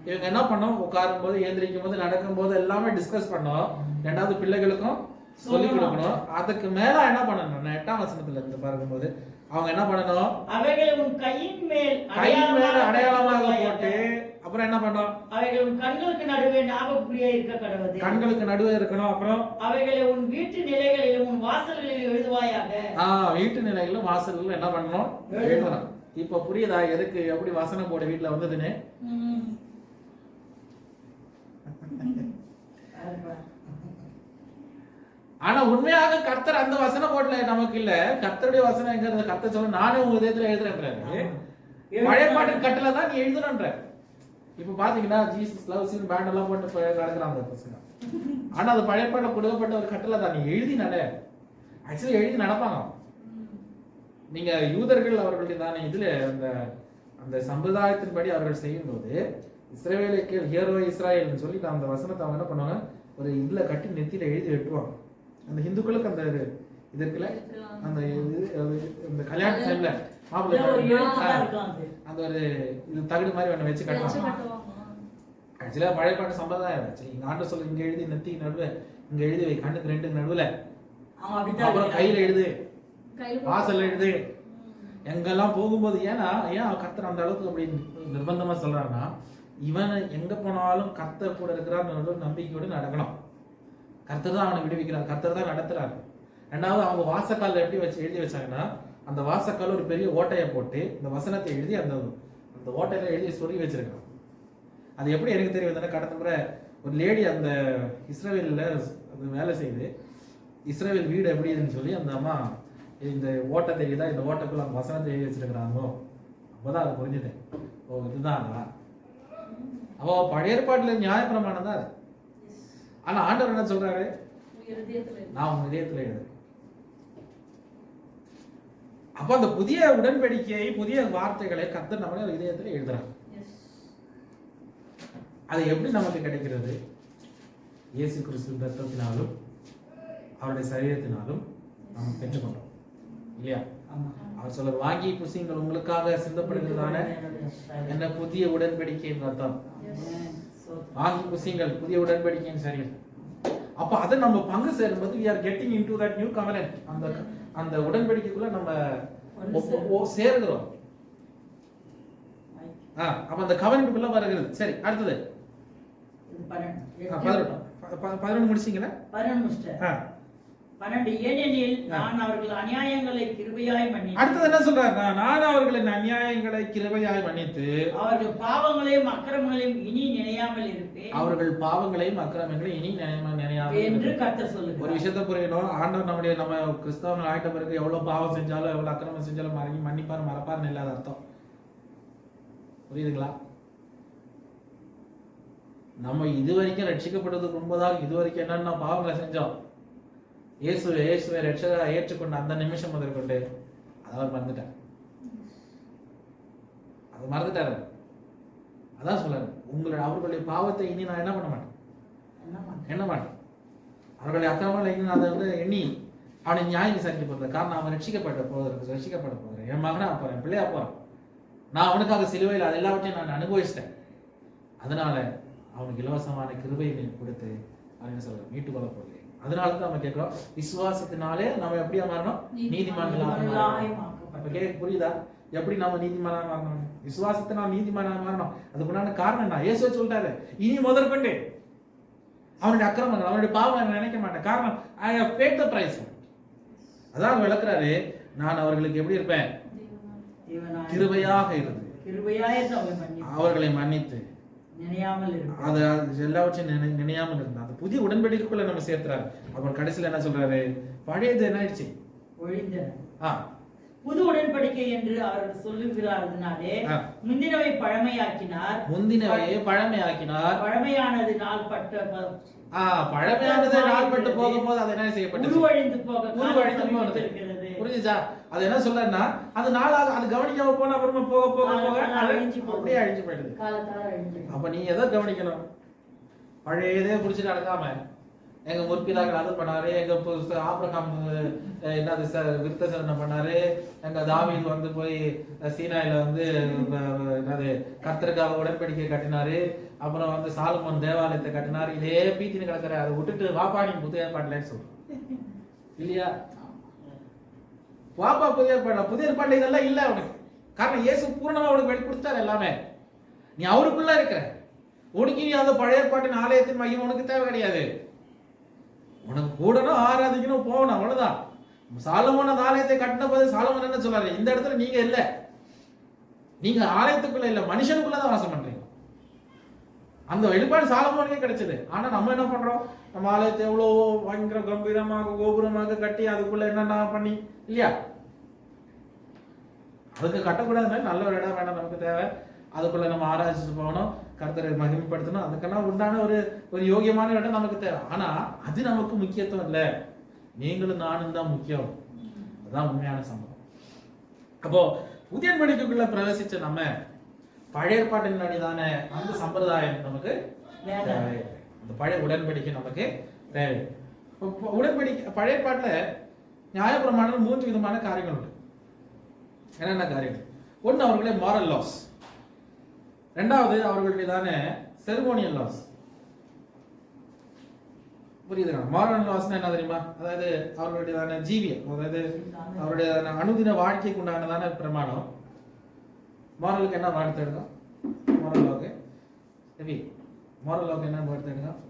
இவங்க என்ன பண்ணோம்? உட்காரும் போது, எழுந்திரிக்கும் போது, நடக்கும் போது எல்லாமே டிஸ்கஸ் பண்ணோம். 2வது பிள்ளைகளுக்கும் சொல்லி கொடுக்கணும். அதுக்கு மேல என்ன பண்ணணும்? 8ஆம் வசனத்துல இருந்து பார்க்கும்போது அவங்க என்ன பண்ணணும்? அவைகளை உன் கையின் மேல் அடையாளமாக போட்டு, அப்புறம் என்ன பண்ணோம்? அவைகள் உன் கண்களுக்கு நடுவே ஞாபகக்குறியா இருக்க கடவுது. கண்களுக்கு நடுவே இருக்கணும். அப்புறம் அவைகளை உன் வீட்டு நிலைகளிலும் உன் வாசல்களிலும் எழுதுவாயாக. வீட்டு நிலைகளிலும் வாசல்களிலும் என்ன பண்ணணும்? எழுதணும். இப்ப புரியுதா எதுக்கு எப்படி வசனம் போட வீட்டுல வந்ததுன்னு? ஆனா உண்மையாக கர்த்தர் அந்த வசனம் போடல, நமக்கு இல்ல. கர்த்தருடைய வசனம் எங்க? கர்த்தர் சொல்ல, நானே உங்க இதயத்துல எழுதுறேன்றாரு. பழைய பாட்டு கட்டளை தான் நீ எழுதுறன்ற. இப்ப பாத்தீங்கன்னா ஜீசஸ் லவ்ஸ் யூ பேண்ட் எல்லாம் போட்டு நடக்கிறாங்க பசங்க. ஆனா அது பழைய பாட்டுல கொடுக்கப்பட்ட ஒரு கட்டளை தான். நீ எழுதி நட. ஆக்சுவலி எழுதி நடப்பாங்க. நீங்க யூதர்கள் அவர்களுடைய தானே இதுல அந்த சம்பிரதாயத்தின்படி அவர்கள் செய்யும்போது இஸ்ரவேலுக்கு ஹியரோ இஸ்ராயல்னு சொல்லிட்டு அந்த வசனத்தை அவங்க என்ன பண்ணுவாங்க, ஒரு இதுல கட்டி நெத்தியில எழுதி வெட்டுவாங்க. அந்த இந்துக்களுக்கு அந்த இது இருக்குல்ல, அந்த இந்த கல்யாண டைம்ல மாப்பிள்ளை அந்த ஒரு இது தகுடு மாதிரி ஒண்ணு வச்சு கட்டுவாங்க. ஆக்சுவலா பழைய பாட்டு சம்பிரதாயம் இருந்துச்சு. இங்க ஆண்டு சொல்லு, இங்க எழுதி நெத்தி நடுவே, இங்க எழுதி வை, கண்ணுக்கு ரெண்டுக்கு நடுவுல, அப்புறம் கையில எழுது, வாசல்ல எழுது, எங்கெல்லாம் போகும்போது. ஏன் கர்த்தர் அந்த அளவுக்கு அப்படி நிர்பந்தமா சொல்றாருன்னா, இவன் எங்க போனாலும் கர்த்தர் கூட இருக்கிறார் நம்பிக்கையோடு நடக்கணும். கர்த்தர் தான் அவனை விடுவிக்கிறார், கர்த்தர் தான் நடத்துறாரு. ரெண்டாவது, அவங்க வாசக்கால எப்படி வச்சு எழுதி வச்சாங்கன்னா, அந்த வாசக்கால ஒரு பெரிய ஓட்டையை போட்டு இந்த வசனத்தை எழுதி அந்த ஓட்டையில எழுதி சொல்லி வச்சிருக்கான். அது எப்படி எனக்கு தெரியும், கடந்த முறை ஒரு லேடி அந்த இஸ்ரவேல்ல அது வேலை செய்யுது, இஸ்ரவேல் வீடு எப்படி இருக்குன்னு சொல்லி அந்த அம்மா இந்த ஓட்டை தெரியுதா, இந்த ஓட்டைக்குள்ள அந்த வசனத்தை எழுதி வச்சிருக்கிறாங்களோ, அப்போதான் அது புரிஞ்சுட்டேன். ஓ இதுதான். அவ பழைய ஏற்பாட்டுல நியாயப்பிரமாணம் தான் அது. ஆனா ஆண்டவர் என்ன சொல்றாரு, நான் உங்க இதயத்துல எழுதுறேன். அப்ப அந்த புதிய உடன்படிக்கையை, புதிய வார்த்தைகளை கர்த்தர் நம்மளே இதயத்துல எழுதுறாங்க. அது எப்படி நமக்கு கிடைக்கிறது? இயேசு கிறிஸ்து ரத்தத்தினாலும் அவருடைய சரீரத்தினாலும் நாம் பெற்றுக்கொண்டோம் இல்லையா? அவர் சொல்ற, வாங்கி புசிங்கள், உங்களுக்காக சிந்தப்படுகிறதான என்ன புதிய உடன்படிக்கையின் ரத்தம், வாங்கி புசிங்கள், புதிய உடன்படிக்கையின் சரீரம். அப்ப அதை நம்ம பங்கு சேரும்போது we are getting into that new covenant. அந்த உடன்படிக்கைக்குள்ள நம்ம சேர்கிறோம். அப்ப அந்த கவனத்துக்குள்ள வருகிறது. சரி, அடுத்தது 11 முடிச்சீங்களா? 11 முடிச்சிட்டேன். 12 ஏனெனில் நான் அவர்கள் அநியாயங்களை கிருபையாய் மன்னித்து. அடுத்து என்ன சொல்றாரு? நான் அவர்களின் அநியாயங்களை கிருபையாய் மன்னித்து அவர்கள் பாவங்களையும் அக்கிரமங்களையும் இனி நினையாமல் இருப்பேன். அவர்கள் பாவங்களையும் அக்கிரமங்களையும் இனி நினையாமல் என்று கர்த்தர் சொல்லுகிறார். ஒரு விஷயத்தை புரியணும், ஆண்டவர் நம்ம கிறிஸ்தவர்கள் ஆயிட்ட பிறகு எவ்வளவு பாவம் செஞ்சாலும் எவ்வளவு அக்கிரமம் செஞ்சாலும் மன்னிப்பார் மறப்பார்னு இல்லாத அர்த்தம். புரியுதுங்களா? நம்ம இதுவரைக்கும் ரட்சிக்கப்படுறதுக்கு முன்பதாக இதுவரைக்கும் என்னென்ன பாவங்களை செஞ்சோம், இயேசுவை ரட்சகராக ஏற்றுக்கொண்ட அந்த நிமிஷம் முதற்கொண்டு அதாவது மறந்துட்டார். அது மறந்துட்டாரு. அதான் சொல்றாரு, அவர்களுடைய பாவத்தை இனி நான் என்ன பண்ண மாட்டேன், என்ன மாட்டேன். அவர்களுடைய அக்கிரமங்களை இனி நான் அதை எண்ணி அவனை நியாயம் விசாரிக்க போறது. காரணம், அவன் ரட்சிக்கப்பட போகிறேன், என் மகனா போறேன், பிள்ளையா போறேன். நான் அவனுக்காக சிலுவையில் அது எல்லாவற்றையும் நான் அனுபவிச்சிட்டேன். அதனால அவனுக்கு இலவசமான கிருபையை கொடுத்து அவன் என்ன சொல்ற, மீட்டு கொள்ள போகிறேன். அதனாலதான் நம்ம கேட்கிறோம், விசுவாசத்தினாலே நம்ம எப்படியா மாறணும், நீதிமான்களாக. புரியுதா? எப்படி நம்ம நீதிமானா மாறணும்? விசுவாசத்தினால் நீதிமானா மாறணும். அதுக்குண்டான காரணம் என்ன? இயேசுவே சொல்லிட்டாரு, இனி முதற்கொண்டு அவனுடைய அக்கிரமங்கள், அவனுடைய பாவம் நினைக்க மாட்டேன். காரணம், I have paid the price. அதான் விளக்குறாரு, நான் அவர்களுக்கு எப்படி இருப்பேன், கிருபையாக இருந்து அவர்களை மன்னித்து அது எல்லாவற்றையும் நினையாமல் இருந்தா அந்த புதிய உடன்படிக்கைக்குள்ள நம்ம சேர்த்துறாரு. அப்புறம் கடைசியில என்ன சொல்றாரு, பழையது என்ன ஆயிடுச்சு, புது உடன்படிக்கை என்று அவர்கள் சொல்லுகிறார்களே, முந்தினவை பழமையாக்கினார், பழமையானது நாள்பட்டு போகும்போது அது என்ன செய்யப்பட்டது, உருவழிந்து போகிறது. புரிஞ்சுச்சா? அது என்ன சொல்றேன்னா, அது நாளாக அது கவனிக்காம போன அப்புறமா போக போக போக அப்படியே அழிஞ்சு போயிடுது. அப்ப நீ எதை கவனிக்கணும்? பழையதே புடிச்சுட்டு அடங்காம, எங்க முற்பிதாக்கள் அது பண்ணாரு, எங்க ஆபிரகாம் என்னது விருத்தசேதனை பண்ணாரு, எங்க தாவீது வந்து போய் சீனாயில வந்து என்னது கர்த்தருக்காக உடன்படிக்கை கட்டினாரு, அப்புறம் வந்து சாலமோன் தேவாலயத்தை கட்டினாரு. இதே பீத்தின்னு கிடக்குற, அதை விட்டுட்டு வாப்பாடி புதிய ஏற்பாடுலன்னு சொல்றோம் இல்லையா? வாப்பா புதிய ஏற்பாடு இதெல்லாம் இல்ல அவனுக்கு. காரணம், இயேசு பூர்ணமா அவனுக்கு வெளி கொடுத்தாரு எல்லாமே. நீ அவருக்குள்ள இருக்கிற, உனக்கு நீ அந்த பழைய ஏற்பாட்டின் ஆலயத்தின் மையம் உனக்கு தேவை கிடையாது. உனக்கு கூடணும், ஆராதிக்கணும், போகணும், அவ்வளவுதான். சாலமோன் அந்த ஆலயத்தை கட்டின போது சாலமோன் என்ன சொல்றாரு, இந்த இடத்துல நீங்க இல்ல, நீங்க ஆலயத்துக்குள்ள இல்ல, மனுஷனுக்குள்ளதான் வாசம் பண்றீங்க. அந்த வெளிப்பாடு சாலமோனுக்கே கிடைச்சது. ஆனா நம்ம என்ன பண்றோம், நம்ம ஆலயத்தை எவ்வளவு பயங்கர கம்பீரமாக கோபுரமாக கட்டி அதுக்குள்ள என்னென்ன பண்ணி இல்லையா? அதுக்கு கட்டக்கூடாது, நல்ல ஒரு இடம் வேண்டாம் நமக்கு தேவை. அதுக்குள்ள நம்ம ஆராய்ச்சி போகணும், கர்த்தரை மகிமைப்படுத்தணும், அதுக்கெல்லாம் உண்டான ஒரு யோகியமான இடம் நமக்கு தேவை. ஆனா அது நமக்கு முக்கியத்துவம் இல்லை, நீங்களும் நானும் தான் முக்கியம். அதுதான் உண்மையான சம்பவம். அப்போ புதிய உடன்படிக்கைக்குள்ள பிரவேசிச்ச நம்ம பழைய ஏற்பாட்டின் தானே அந்த சம்பிரதாயம் நமக்கு வேண்டாம். தேவை. அந்த பழைய உடன்படிக்கை நமக்கு தேவை. உடன்படிக்கை பழைய ஏற்பாட்டுல நியாயப்பிரமாணம் 3 விதமான காரியங்கள் உண்டு. என்னென்ன காரியங்கள்? ஒன்று அவர்களுடைய மாரல் லாஸ், ரெண்டாவது அவர்களுடையதான செரிமோனியல் லாஸ். புரியுதுங்களா? மாரல் லாஸ்னா என்ன தெரியுமா? அதாவது அவர்களுடையதான ஜீவியம், அதாவது அவருடைய அனுதின வாழ்க்கைக்கு உண்டானதான பிரமாணம். மாரலுக்கு என்ன வார்த்தை எடுக்கும்? மாரல் லாக்கு எப்படி? மாரல் லாக்கு என்ன வார்த்தை எடுக்கும்?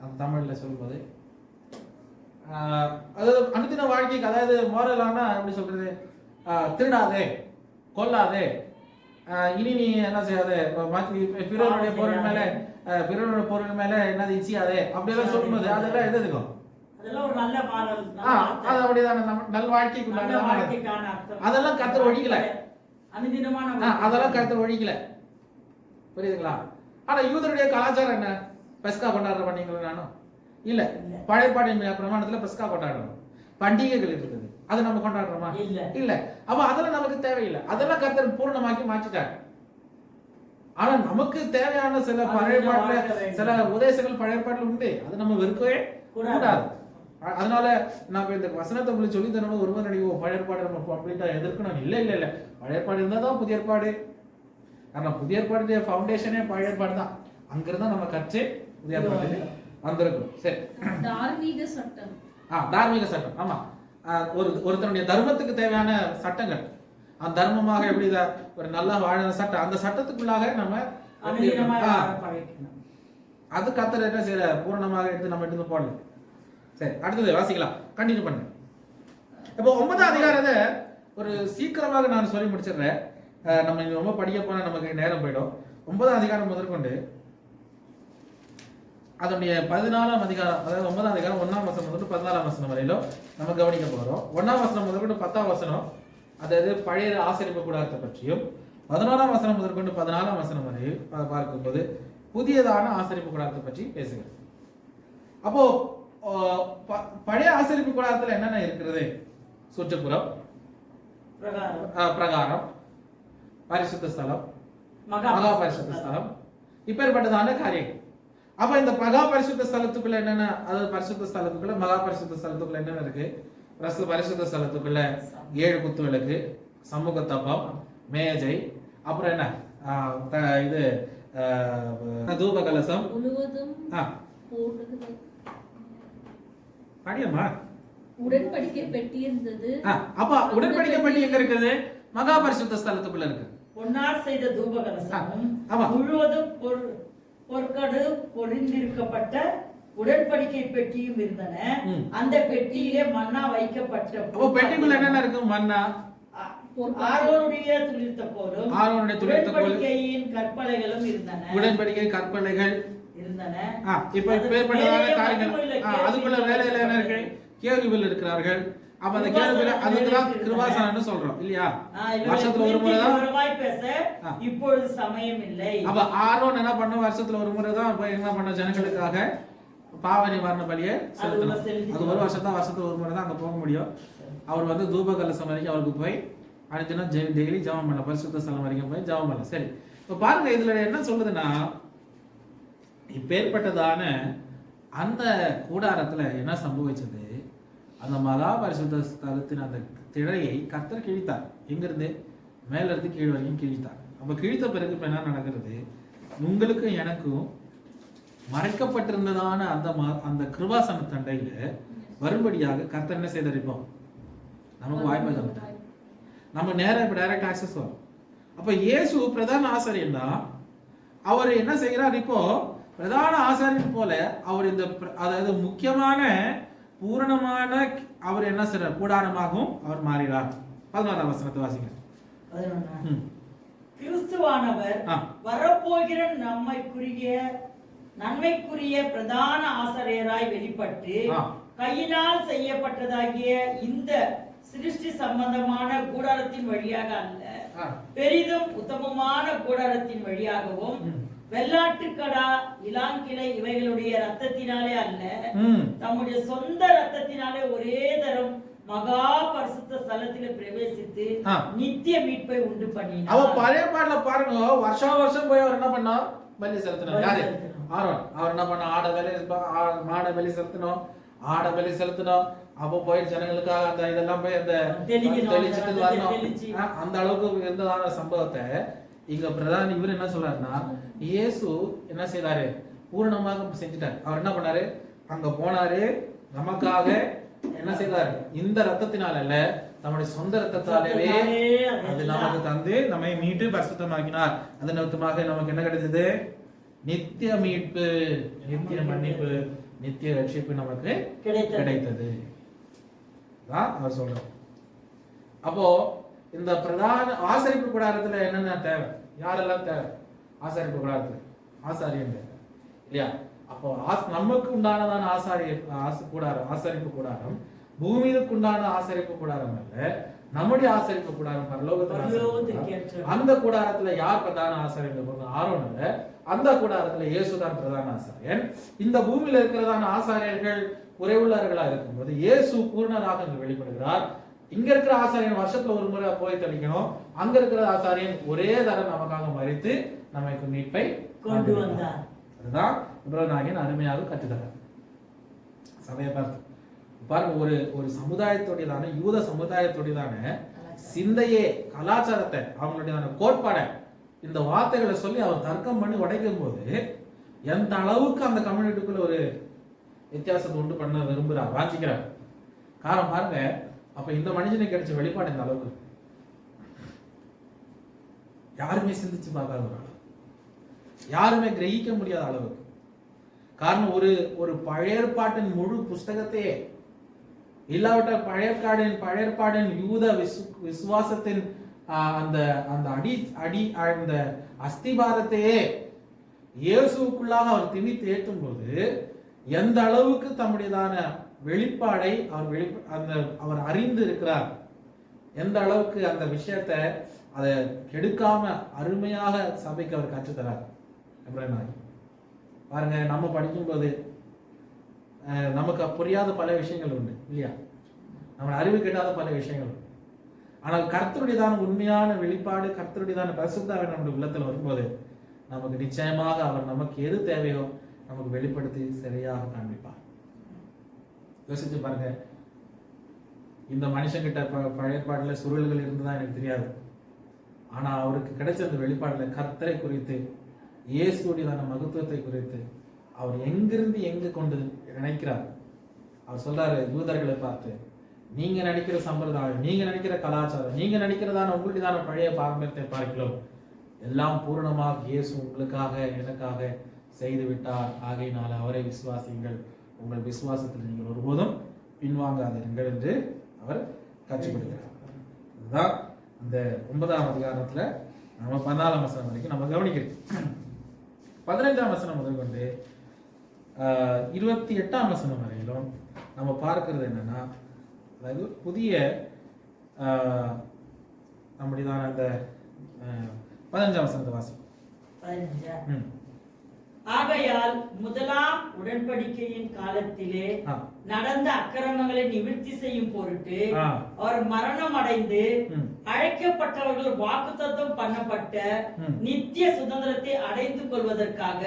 அந்த தமிழ்ல சொல்லும்போது அதாவது அனுதின வாழ்க்கைக்கு, அதாவது மாரலானா எப்படி சொல்றது? திருடாதே, கொல்லாதே, இனி நீ என்ன செய்யாதே, பிறருடைய பொருள் மேல பிறருடைய பொருள் மேல என்ன இச்சியாதே, அப்படியெல்லாம் சொல்லும்போது அதெல்லாம் எது இருக்கும்? அதெல்லாம் ஒரு நல்ல மாரல். அது அப்படிதான் நல் வாழ்க்கைக்குள்ள அதெல்லாம் கர்த்தர் ஒழிக்கல. அனுதினமான அதெல்லாம் கர்த்தர் ஒழிக்கல. புரியுதுங்களா? ஆனா யூதருடைய கலாச்சாரம் என்ன? பெஸ்கா கொண்டாடுற பண்ணீங்களா? நானும் இல்ல. பழைய பாட்டின் பிரமாணத்துல பெஸ்கா கொண்டாடுறோம், பண்டிகைகள் இருக்குது, அது நம்ம கொண்டாடுறோமா? இல்ல. அப்ப அதெல்லாம் நமக்கு தேவையில்லை. அதெல்லாம் கர்த்தர் பூர்ணமாக்கி மாற்றிட்டார். ஆனா நமக்கு தேவையான சில பழைய பாட்டுல சில உபதேசங்கள் பழைய பாட்டுல உண்டு, அது நம்ம வெறுக்கவே கூடாது. அதனால நான் இந்த வசனத்தை உங்களுக்கு சொல்லி தரணும், ஒருவர் நடிகை பழைய பாடு நம்ம கம்ப்ளீட்டா எதிர்க்கணும். இல்ல இல்ல இல்ல, பழைய பாடு இருந்தாதான் புதிய ஏற்பாடு. காரணம் புதிய ஏற்பாடுடைய ஃபவுண்டேஷனே பழைய ஏற்பாடு தான். அங்கிருந்தா நம்ம கற்று புதிய ஏற்பாடு வந்திருக்கும். சரி, தார்மீக சட்டம். தார்மீக சட்டம். ஆமா, ஒருத்தருடைய தர்மத்துக்கு தேவையான சட்டங்கள், அந்த தர்மமாக எப்படி ஒரு நல்ல வாழ சட்டம், அந்த சட்டத்துக்குள்ளாக நம்ம அது கர்த்தர் என்ன செய்யற பூரணமாக எடுத்து நம்ம எடுத்து போடல. சரி, அடுத்தது வாசிக்கலாம், கண்டினியூ பண்ணுங்க. இப்போ 9ஆம் அதிகாரத்தை ஒரு சீக்கிரமாக நான் சொல்லி முடிச்சிடுறேன். நம்ம இங்க ரொம்ப படிக்க போனா நமக்கு நேரம் போயிடும். 9ஆம் அதிகாரம் முதற்கொண்டு அதனுடைய 14ஆம் அதிகாரம், அதாவது 9ஆம் அதிகாரம் 1ஆம் வசனம் முதல் 14ஆம் வசனம் வரையிலும் நம்ம கவனிக்க போறோம். 1ஆம் வசனம் முதற்கொண்டு 10ஆம் வசனம், அதாவது பழைய ஆசரிப்பு கூடாரத்தை பற்றியும், 11ஆம் வசனம் முதற்கொண்டு 14ஆம் வசனம் வரை பார்க்கும்போது புதியதான ஆசரிப்பு கூடாரத்தை பற்றி பேசுகிறேன். அப்போ பழைய ஆசரிப்பு கூடாரத்துல என்னென்ன இருக்கிறது? சுற்றுப்புறம், பிரகாரம், பரிசுத்த ஸ்தலம், மகா பரிசுத்த ஸ்தலம், இப்பேற்பட்டதான காரியம். அப்ப இந்த மகா பரிசுத்த ஸ்தலத்துக்குள்ள என்னென்ன, அதாவது பரிசுத்த ஸ்தலத்துக்குள்ள மகா பரிசுத்த ஸ்தலத்துக்குள்ள என்னென்ன இருக்கு? பரிசுத்த ஸ்தலத்துக்குள்ள 7 குத்து விளக்கு, சமூக தப்பம், மேஜை, அப்புறம் என்ன இது தூப கலசம் முழுவதும் படியம்மா. உடன்படிக்கை பெட்டி இருந்தது. அப்ப உடன்படிக்கை பெட்டி எங்க இருக்குது? மகா பரிசுத்த ஸ்தலத்துக்குள்ள இருக்கு. பொன்னால் செய்த தூப கலசமும் முழுவதும் பொற்கடு பொறிந்திருக்கப்பட்ட உடன்படிக்கை பெட்டியும் இருந்தன. அந்த பெட்டியிலே மன்னா வைக்கப்பட்ட. அப்ப பெட்டிக்குள்ள என்னென்ன இருக்கு? மன்னா, ஆரோனுடைய துளிர்த்த கோலும், உடன்படிக்கையின் கற்பலைகளும் இருந்தன. உடன்படிக்கை கற்பலைகள் இருந்தன. இப்ப இப்பேற்பட்டதான காரியங்கள் அதுக்குள்ள வேலையில என்ன இருக்கு? கேருபீல் இருக்கிறார்கள். அப்ப அந்த கேருபீல் அதுக்குதான் கிருபாசனம்னு சொல்றோம் இல்லையா? வருஷத்துல ஒரு முறை தான் பேச இப்பொழுது சமயம் இல்லை. அப்ப ஆரோன் என்ன பண்ண? வருஷத்துல ஒரு முறை தான் என்ன பண்ண? ஜனங்களுக்காக பாவ நிவாரண பலியை செலுத்தணும். அது ஒரு வருஷத்துல ஒரு முறை தான் அங்க போக முடியும். அவர் வந்து தூப கலசம் வரைக்கும் அவருக்கு போய் அனுப்பினா டெய்லி ஜெபம் பண்ண, பரிசுத்த ஸ்தலம் வரைக்கும் போய் ஜெபம் பண்ண. சரி, இப்ப பாருங்க இதுல என்ன சொல்லுதுன்னா, இப்பேற்பட்டதான அந்த கூடாரத்துல என்ன சம்பவிச்சது? அந்த மகா பரிசுத்த ஸ்தலத்தின் அந்த திரையை கர்த்தர் கிழித்தார். எங்கிருந்து? மேல இருந்து கீழ் வரைக்கும் கிழித்தார். அப்ப கிழித்த பிறகு இப்ப என்ன நடக்கிறது? உங்களுக்கும் எனக்கும் மறைக்கப்பட்டிருந்ததான அந்த கிருபாசன தண்டையில வரும்படியாக கர்த்தர் என்ன செய்தார்? நமக்கு வாய்ப்பு தந்துட்டார். நம்ம நேரம் இப்ப டைரக்ட் ஆக்சஸ் வரும். அப்ப இயேசு பிரதான ஆசாரியன் தான். அவர் என்ன செய்கிறார்? இப்போ பிரதான ஆசாரியன் போல அவர் இந்த, அதாவது முக்கியமான பூரணமான அவர் என்ன செய்றார்? கூடாரமாகவும் அவர் மாறுகிறார். 14ஆம் வசனத்தை வாசிங்க. கிறிஸ்துவானவர் வரப்போகிற நன்மைக்குரிய பிரதான ஆசாரியராய் வெளிப்பட்டு கையினால் செய்யப்பட்டதாகிய இந்த சிருஷ்டி சம்பந்தமான கூடாரத்தின் வழியாக அல்ல, பெரிதும் உத்தமமான கூடாரத்தின் வழியாகவும் வெள்ளாட்டுக்கடா, இளாங்கிளை இவைகளுடைய ரத்தத்தினாலே அல்ல, தம்முடைய சொந்த ரத்தத்தினாலே ஒரே தரம் மகா பரிசுத்த ஸ்தலத்திலே பிரவேசித்து நித்திய மீட்பை உண்டு பண்ணினார். அவ பழைய பாடல பாருங்க, வருஷம் போய் அவர் என்ன பண்ணார்? பலி செலுத்தினார். யாரு? ஆரோன். அவர் என்ன பண்ண? மாட பலி செலுத்தணும், ஆட பலி செலுத்தணும். அப்போ போய் ஜனங்களுக்காக அந்த இதெல்லாம் போய் அந்த தெளிச்சிட்டு வரணும். அந்த அளவுக்கு இருந்ததான சம்பவத்தை இங்க பிரதான இவர் என்ன சொல்றாருன்னா, இயேசு என்ன செய்தாரு? பூரணமாக செஞ்சுட்டாரு. அவர் என்ன பண்ணாரு? அங்க போனாரு, நமக்காக என்ன செய்தார்? இந்த ரத்தத்தினால அல்ல, நம்முடைய சொந்த ரத்தத்தாலே அது நமக்கு தந்து நம்மை மீட்டு பரிசுத்தமாக்கினார். அது நிமித்தமாக நமக்கு என்ன கிடைத்தது? நித்திய மீட்பு, நித்திய மன்னிப்பு, நித்திய ரட்சிப்பு நமக்கு கிடைத்தது. அவர் சொல்றார். அப்போ இந்த பிரதான ஆசரிப்பு கூடாரத்துல என்னென்ன தேவை? யாரெல்லாம் தேவை? ஆசரிப்பு கூடாரத்துல ஆசாரியன் தேவை இல்லையா? அப்போ நமக்கு உண்டானதான ஆசரிப்பு கூடாரம் பூமிக்கு உண்டான ஆசரிப்பு கூடாரம் அல்ல, நம்முடைய ஆசரிப்பு கூடாரம் பரலோகத்துல. அந்த கூடாரத்துல யார் பிரதான ஆசாரியன்? ஆரோன் அல்ல, அந்த கூடாரத்துல இயேசுதான் பிரதான ஆசாரியன். இந்த பூமியில இருக்கிறதான ஆசாரியர்கள் குறைவுள்ளவர்களா இருக்கும்போது இயேசு பூர்ணராக இங்கு வெளிப்படுகிறார். இங்க இருக்கிற ஆசாரியன் வருஷத்துல ஒரு முறை போய் தெளிக்கணும், அங்க இருக்கிற ஆசாரியன் ஒரே தரம் நமக்காக மரித்து நமக்கு மீட்பை கொண்டு வந்தார். அதுதான் இப்ராஹிம் அருமையாக கற்றுத்தரார். சபையை பார்த்து பாருங்க, ஒரு சமுதாயத்தோடையதான யூத சமுதாயத்தோடையதான சிந்தையே, கலாச்சாரத்தை, அவங்களுடைய கோட்பாடை, இந்த வார்த்தைகளை சொல்லி அவர் தர்க்கம் பண்ணி உடைக்கும் போது எந்த அளவுக்கு அந்த கம்யூனிட்டிக்குள்ள ஒரு வித்தியாசத்தை உண்டு பண்ண விரும்புறார், வாஞ்சிக்கிறார். காரணம் பாருங்க, அப்ப இந்த மனுஷனுக்கு கிடைச்ச வெளிப்பாடு இந்த அளவுக்கு யாருமே சிந்திச்சு பார்க்காத ஒரு அளவு, யாருமே கிரகிக்க முடியாத அளவுக்கு. காரணம், ஒரு பழைய ஏற்பாட்டின் முழு புஸ்தகத்தையே இல்லாவிட்ட பழைய ஏற்பாடின் யூத விசுவாசத்தின் அந்த அந்த அந்த அஸ்திபாரத்தையே இயேசுக்குள்ளாக அவர் திணித்து ஏற்றும் போது எந்த அளவுக்கு தம்முடையதான வெளிப்பாடை அவர் அறிந்து இருக்கிறார், எந்த அளவுக்கு அந்த விஷயத்தை அதை கெடுக்காம அருமையாக சபைக்கு அவர் கற்றுத்தரார். பாருங்க, நம்ம படிக்கும்போது நமக்கு புரியாத பல விஷயங்கள் உண்டு இல்லையா? நம்ம அறிவு கேட்டாத பல விஷயங்கள் உண்டு. ஆனால் கர்த்தருடையதான உண்மையான வெளிப்பாடு, கர்த்தருடையதான பரிசுத்தாவின் நம்முடைய உள்ளத்துல வரும்போது நமக்கு நிச்சயமாக அவர் நமக்கு எது தேவையோ நமக்கு வெளிப்படுத்தி சரியாக காண்பிப்பார். யோசிச்சு பாருங்க, இந்த மனுஷங்கிட்ட பழைய பாடல சுருள்கள் இருந்ததா எனக்கு தெரியாது. ஆனா அவருக்கு கிடைச்ச அந்த வெளிப்பாடுல கர்த்தரை குறித்து, இயேசுடையதான மகத்துவத்தை குறித்து அவர் எங்கிருந்து எங்க கொண்டு நினைக்கிறார். அவர் சொல்றாரு யூதர்களை பார்த்து, நீங்க நினைக்கிற சம்பிரதாயம், நீங்க நினைக்கிற கலாச்சாரம், நீங்க நினைக்கிறதான உங்களுடையதான பழைய பாரம்பரியத்தை பார்க்கிறோம், எல்லாம் பூரணமாக இயேசு உங்களுக்காக எனக்காக செய்து விட்டார். ஆகையினால அவரை விசுவாசியுங்கள், உங்கள் விசுவாசத்தில் நீங்கள் ஒருபோதும் பின்வாங்காதீர்கள் என்று அவர் கற்றுக் கொடுக்கிறார். இதுதான் அந்த 9ஆம் அதிகாரத்துல நம்ம 14ஆம் வசனம் வரைக்கும் நம்ம கவனிக்கிறோம். 15ஆம் வசனம் முதல் கொண்டு 28ஆம் வசனம் வரையிலும் நம்ம பார்க்கிறது என்னன்னா, அதாவது புதிய நம்முடையதான அந்த 15ஆம் வசனத்தை வாசி. ஆகையால் முதலாம் உடன்படிக்கையின் காலத்திலே நடந்த அக்கிரமங்களை நிவர்த்தி செய்யும் பொருட்டு அவர் மரணம் அடைந்து அழைக்கப்பட்டவர்கள் வாக்குத்தத்தம் பண்ணப்பட்ட நித்திய சுதந்திரத்தை அடைந்து கொள்வதற்காக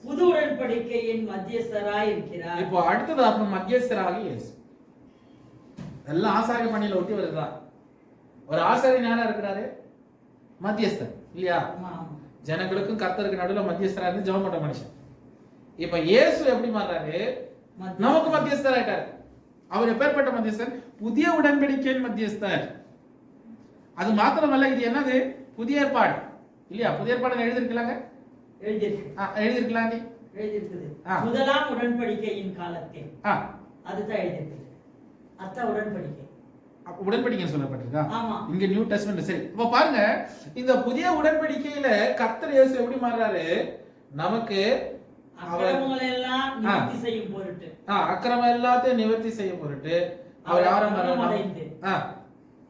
புது உடன்படிக்கையின் மத்தியஸ்தராய் இருக்கிறார். இப்போ அடுத்ததாக மத்தியஸ்தராக இயேசு எல்லாம் ஆசாரிய பணியில ஒட்டி வருதா? ஒரு ஆசாரியன் யாரா இருக்கிறாரு? மத்தியஸ்தர் இல்லையா? ஜனங்களுக்கும் கர்த்தருக்கு நடுவில் மத்தியஸ்தரா இருந்து ஜெபம் பண்ற மனுஷன். இப்ப இயேசு எப்படி மாறாரு? நமக்கு மத்தியஸ்தர் ஆயிட்டாரு. அவர் எப்பேற்பட்ட மத்தியஸ்தர்? புதிய உடன்படிக்கையின் மத்தியஸ்தர். அது மாத்திரமல்ல, இது என்னது? புதிய ஏற்பாடு இல்லையா? புதிய ஏற்பாடு எழுதிருக்கலாங்க, எழுதிருக்கலாம். முதலாம் உடன்படிக்கையின் காலத்தில் அதுதான் எழுதிருக்கு. அதான் உடன்படிக்கை, உடன்படிக்கை சொல்லப்பட்டிருக்கா? இங்க நியூ டெஸ்டமென்ட். சரி, இப்ப பாருங்க, இந்த புதிய உடன்படிக்கையில கர்த்தர் இயேசு எப்படி மாறாரு? நமக்கு அக்கிரமங்களை எல்லாம் நிவர்த்தி செய்யும் பொருட்டு, அக்கிரமம் எல்லாத்தையும் நிவர்த்தி செய்யும் பொருட்டு அவர் யாரும்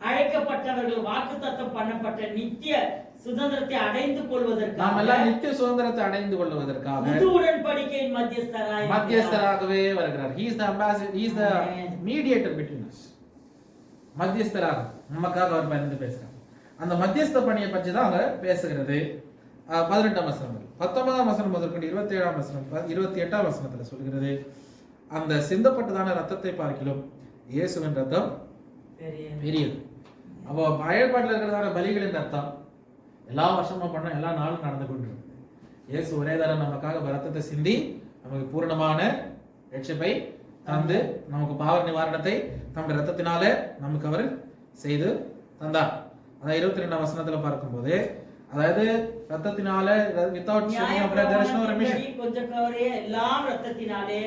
அழைக்கப்பட்டவர்கள் வாக்குத்தத்தம் பண்ணப்பட்ட நித்திய சுதந்திரத்தை அடைந்து கொள்வதற்காக, நாம் எல்லாம் நித்திய சுதந்திரத்தை அடைந்து கொள்வதற்காக புது உடன்படிக்கையின் மத்தியஸ்தராகவே வருகிறார். He is the ambassador, he is the mediator between us. மத்தியஸ்தராக நமக்காக அவர் பரிந்து பேசுறார். அந்த மத்தியஸ்த பணியை பற்றி தான் அங்க பேசுகிறது. 18ஆம் வசனம், 19ஆம் வசனம் முதற்கொண்டு 27ஆம் வசனம், 28ஆம் வசனத்துல சொல்கிறது, அந்த சிந்தப்பட்டதான ரத்தத்தை பார்க்கிலும் இயேசுவின் ரத்தம் பெரியது. அப்போ பழைய ஏற்பாட்டில் இருக்கிறதான பலிகளின் ரத்தம் எல்லா வருஷமும் பண்ண எல்லா நாளும் நடந்து கொண்டிருக்கு. இயேசு ஒரே தரம் நமக்காக ரத்தத்தை சிந்தி நமக்கு பூரணமான ரட்சிப்பை தந்து நமக்கு பாவ நிவாரணத்தை தம்முடைய ரத்தத்தினாலே நமக்கு அவர் செய்து தந்தார். அதான் 22ஆம் வசனத்துல பார்க்கும்போது, அதாவது ரத்தத்தினால without shedding of blood there is no remission. கொஞ்சம் கவரே எல்லாம் ரத்தத்தினாலே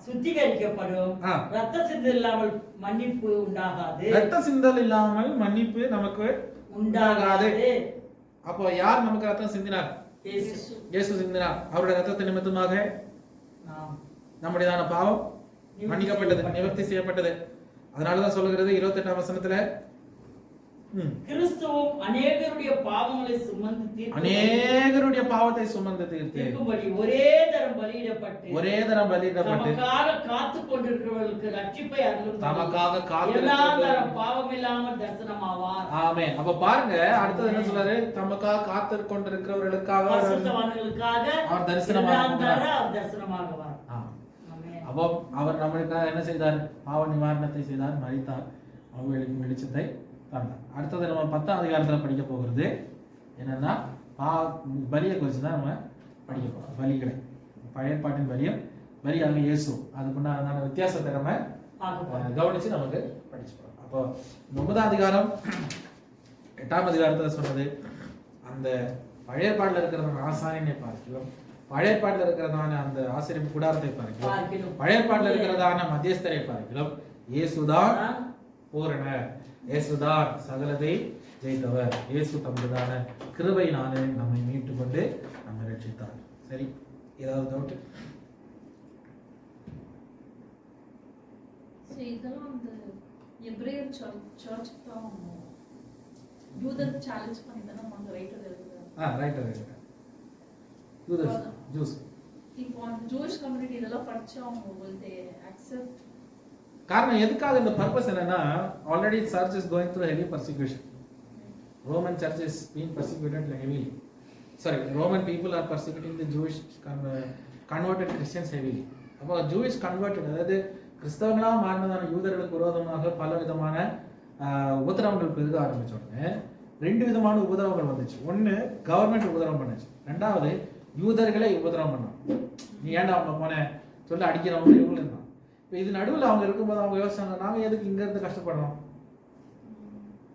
சுத்திகரிக்கப்படும். ரத்த சிந்தல் இல்லாமல் மன்னிப்பு உண்டாகாது. ரத்த சிந்தல் இல்லாமல் மன்னிப்பு நமக்கு உண்டாகாது. அப்போ யார் நமக்கு ரத்தம் சிந்தினார்? இயேசு சிந்தினார். அவருடைய ரத்தத்தின் நிமித்தமாக நம்முடையதான பாவம் மன்னிக்கப்பட்டது, நிவர்த்தி செய்யப்பட்டது. அதனாலதான் சொல்லுகிறது 28ஆம் வசனத்துல, கிறிஸ்துவும் அநேகருடைய பாவங்களை சுமந்து தீர்க்கும்படி ஒரே தரம் பலியிடப்பட்டு நமக்காக காத்துக் கொண்டிருக்கிறவர்களுக்கு ரட்சிப்பை அருளும். நமக்காக எல்லா தரம் பாவம் இல்லாமல் தரிசனமாவார். ஆமென். அப்ப பாருங்க, அடுத்தது என்ன சொல்றாரு? நமக்காக காத்து கொண்டிருக்கிறவர்களுக்காக, பரிசுத்தவான்களுக்காக அவர் தரிசனமாகுவார். அப்போ அவர் நம்மளுக்காக என்ன செய்தார்? பாவ நிவாரணத்தை செய்தார், மரித்தார், அவர்களுக்கு வெளிச்சத்தை தந்தார். அடுத்தது நம்ம 10ஆம் அதிகாரத்துல படிக்க போகிறது என்னன்னா, பலியை குறித்து தான் நம்ம படிக்க போறோம். பலிகளை, பழைய ஏற்பாட்டின் பலியும் பலியாக இயேசு, அதுக்குண்டான வித்தியாசத்தை நம்ம கவனிச்சு நமக்கு படிச்சு போறோம். அப்போ 9ஆம் அதிகாரம் 8ஆம் அதிகாரத்துல சொன்னது, அந்த பழைய ஏற்பாட்டில் இருக்கிற ஆசாரியனை பார்க்கிறோம், பழைய ஏற்பாட்டில் இருக்கிறதான அந்த ஆசிரியர் கூடாரத்தை பார்க்கிறோம், பழைய ஏற்பாட்டில் இருக்கிறதான மத்தியஸ்தரை பார்க்கிறோம். இயேசுதான் பூரணர், இயேசுதான் சகலத்தை ஜெயித்தவர், இயேசு தம்புதான கிருபையினாலே நம்மை மீட்டு கொண்டு நம்மை ரட்சித்தார். சரி, ஏதாவது டவுட்? இதெல்லாம் அந்த எபிரேயர் சர்ச் தான் யூதர் சேலஞ்ச் பண்ணி தான அவங்க ரைட்டர் எழுதுறாங்க. ரைட்டர் யூதர் ஜூஸ். இப்போ ஜூஸ் கம்யூனிட்டி இதெல்லாம் படிச்சா அவங்க will they accept? காரணம் எதுக்காக இந்த பர்பஸ் என்னன்னா, already search is going through heavy persecution. Roman search is being persecuted heavily. Sorry, Roman people are persecuting the Jewish converted Christians heavily. அப்போ ஜூயிஷ் கன்வெர்ட்டட், அதாவது கிறிஸ்தவங்களாக மாறினதான யூதர்களுக்கு விரோதமாக பல விதமான உபதிரவங்கள் பெருக ஆரம்பிச்ச உடனே 2 விதமான உபதிரவங்கள் வந்துச்சு. ஒன்று கவர்மெண்ட் உபதிரவம் பண்ணுச்சு, 2வது யூதர்களை உபதிரவம் பண்ணாங்க. நீ ஏன்டா அவங்க போன சொல்லி அடிக்கிறவங்க இவங்களும் இருந்தான். இப்போ இது நடுவில் அவங்க இருக்கும்போது அவங்க யோசிச்சாங்க, நாங்கள் எதுக்கு இங்க இருந்து கஷ்டப்படுறோம்?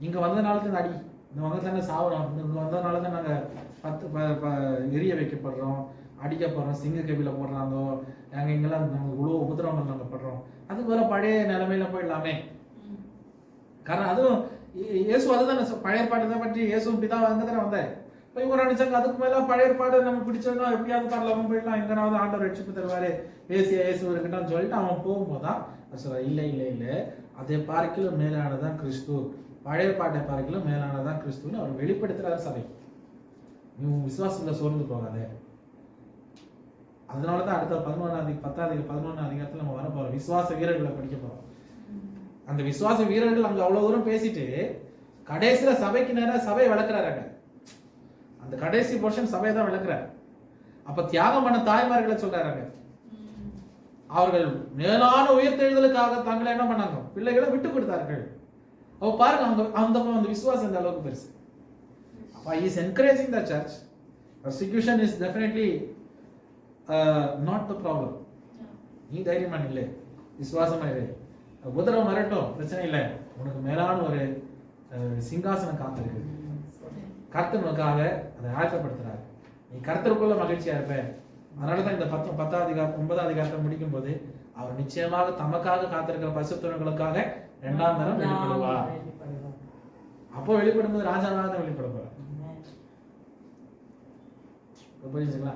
இங்க வந்ததுனால தான் அடி, இந்த வந்த தானே சாவறோம், இங்க வந்ததுனால தான் நாங்கள் எரிய வைக்கப்படுறோம், அடிக்கப்படுறோம், சிங்க கவியில போடுறாங்க, நாங்கள் இங்கெல்லாம் நாங்கள் இவ்வளோ உபதிரவங்கள் நாங்கள் படுறோம். அதுக்கு வேற பழைய நிலைமையில போயிடலாமே. காரணம் அதுவும் இயேசு அதுதானே பழைய ஏற்பாடு பற்றி இயேசு பிதா அங்கே தானே வந்தார். இப்போ இவங்க நினைச்சாங்க அதுக்கு மேல பழைய ஏற்பாடு நம்ம பிடிச்சோம்னா எப்படியாவது பரலோகம் போயிடலாம், எங்கனாவது ஆண்டவர் ரட்சிப்பு தருவாரு, இயேசு இருக்கட்டான்னு சொல்லிட்டு அவன் போகும்போதுதான் சொல்ற, இல்லை இல்லை இல்லை, அதை பார்க்கிலும் மேலானதான் கிறிஸ்து, பழைய பாட்டை பார்க்கிலும் மேலானதான் கிறிஸ்துன்னு அவர் வெளிப்படுத்துறாரு சபை. நீ விசுவாசத்துல சோர்ந்து போகாதே. அதனாலதான் அடுத்த 11ஆம் அதிகாரத்துல நம்ம வர போறோம், விசுவாச வீரர்களை படிக்க போறோம். அந்த விசுவாச வீரர்கள் அங்க அவ்வளவு தூரம் பேசிட்டு கடைசியில சபைக்கு நேரம் சபையை விளக்குறாங்க. அந்த கடைசி போர்ஷன் சபையை தான் விளக்குறாரு. அப்ப தியாகம் பண்ண தாய்மார்களை சொல்றாங்க, அவர்கள் மேலான உயிர்த்தெழுதலுக்காக தங்களை என்ன பண்ணாங்க, பிள்ளைகளை விட்டு கொடுத்தார்கள். அப்ப பாருங்க அந்த விசுவாசம் இந்த அளவுக்கு பெருசு. அப்ப he is encouraging the church. Persecution is definitely not the problem. நீ தைரியமா இல்லை, விசுவாசமா இரு, உதரம் வரட்டும், பிரச்சனை இல்லை, உனக்கு மேலான ஒரு சிங்காசனம் காத்திருக்கு. கர்த்தனுக்காக அதை ஆயத்தப்படுத்துறாரு. நீ கர்த்தருக்குள்ள மகிழ்ச்சியா இருப்ப. அதனாலதான் இந்த 10ஆம் அதிகாரம் 9ஆம் அதிகாரத்தை முடிக்கும் போது அவர் நிச்சயமாக தமக்காக காத்திருக்கிற பரிசுத்தவர்களுக்காக 2ஆம் தரம் வெளிப்படுவார். அப்போ வெளிப்படும் போது ராஜாவாக தான் வெளிப்பட போறார். புரிஞ்சுங்களா?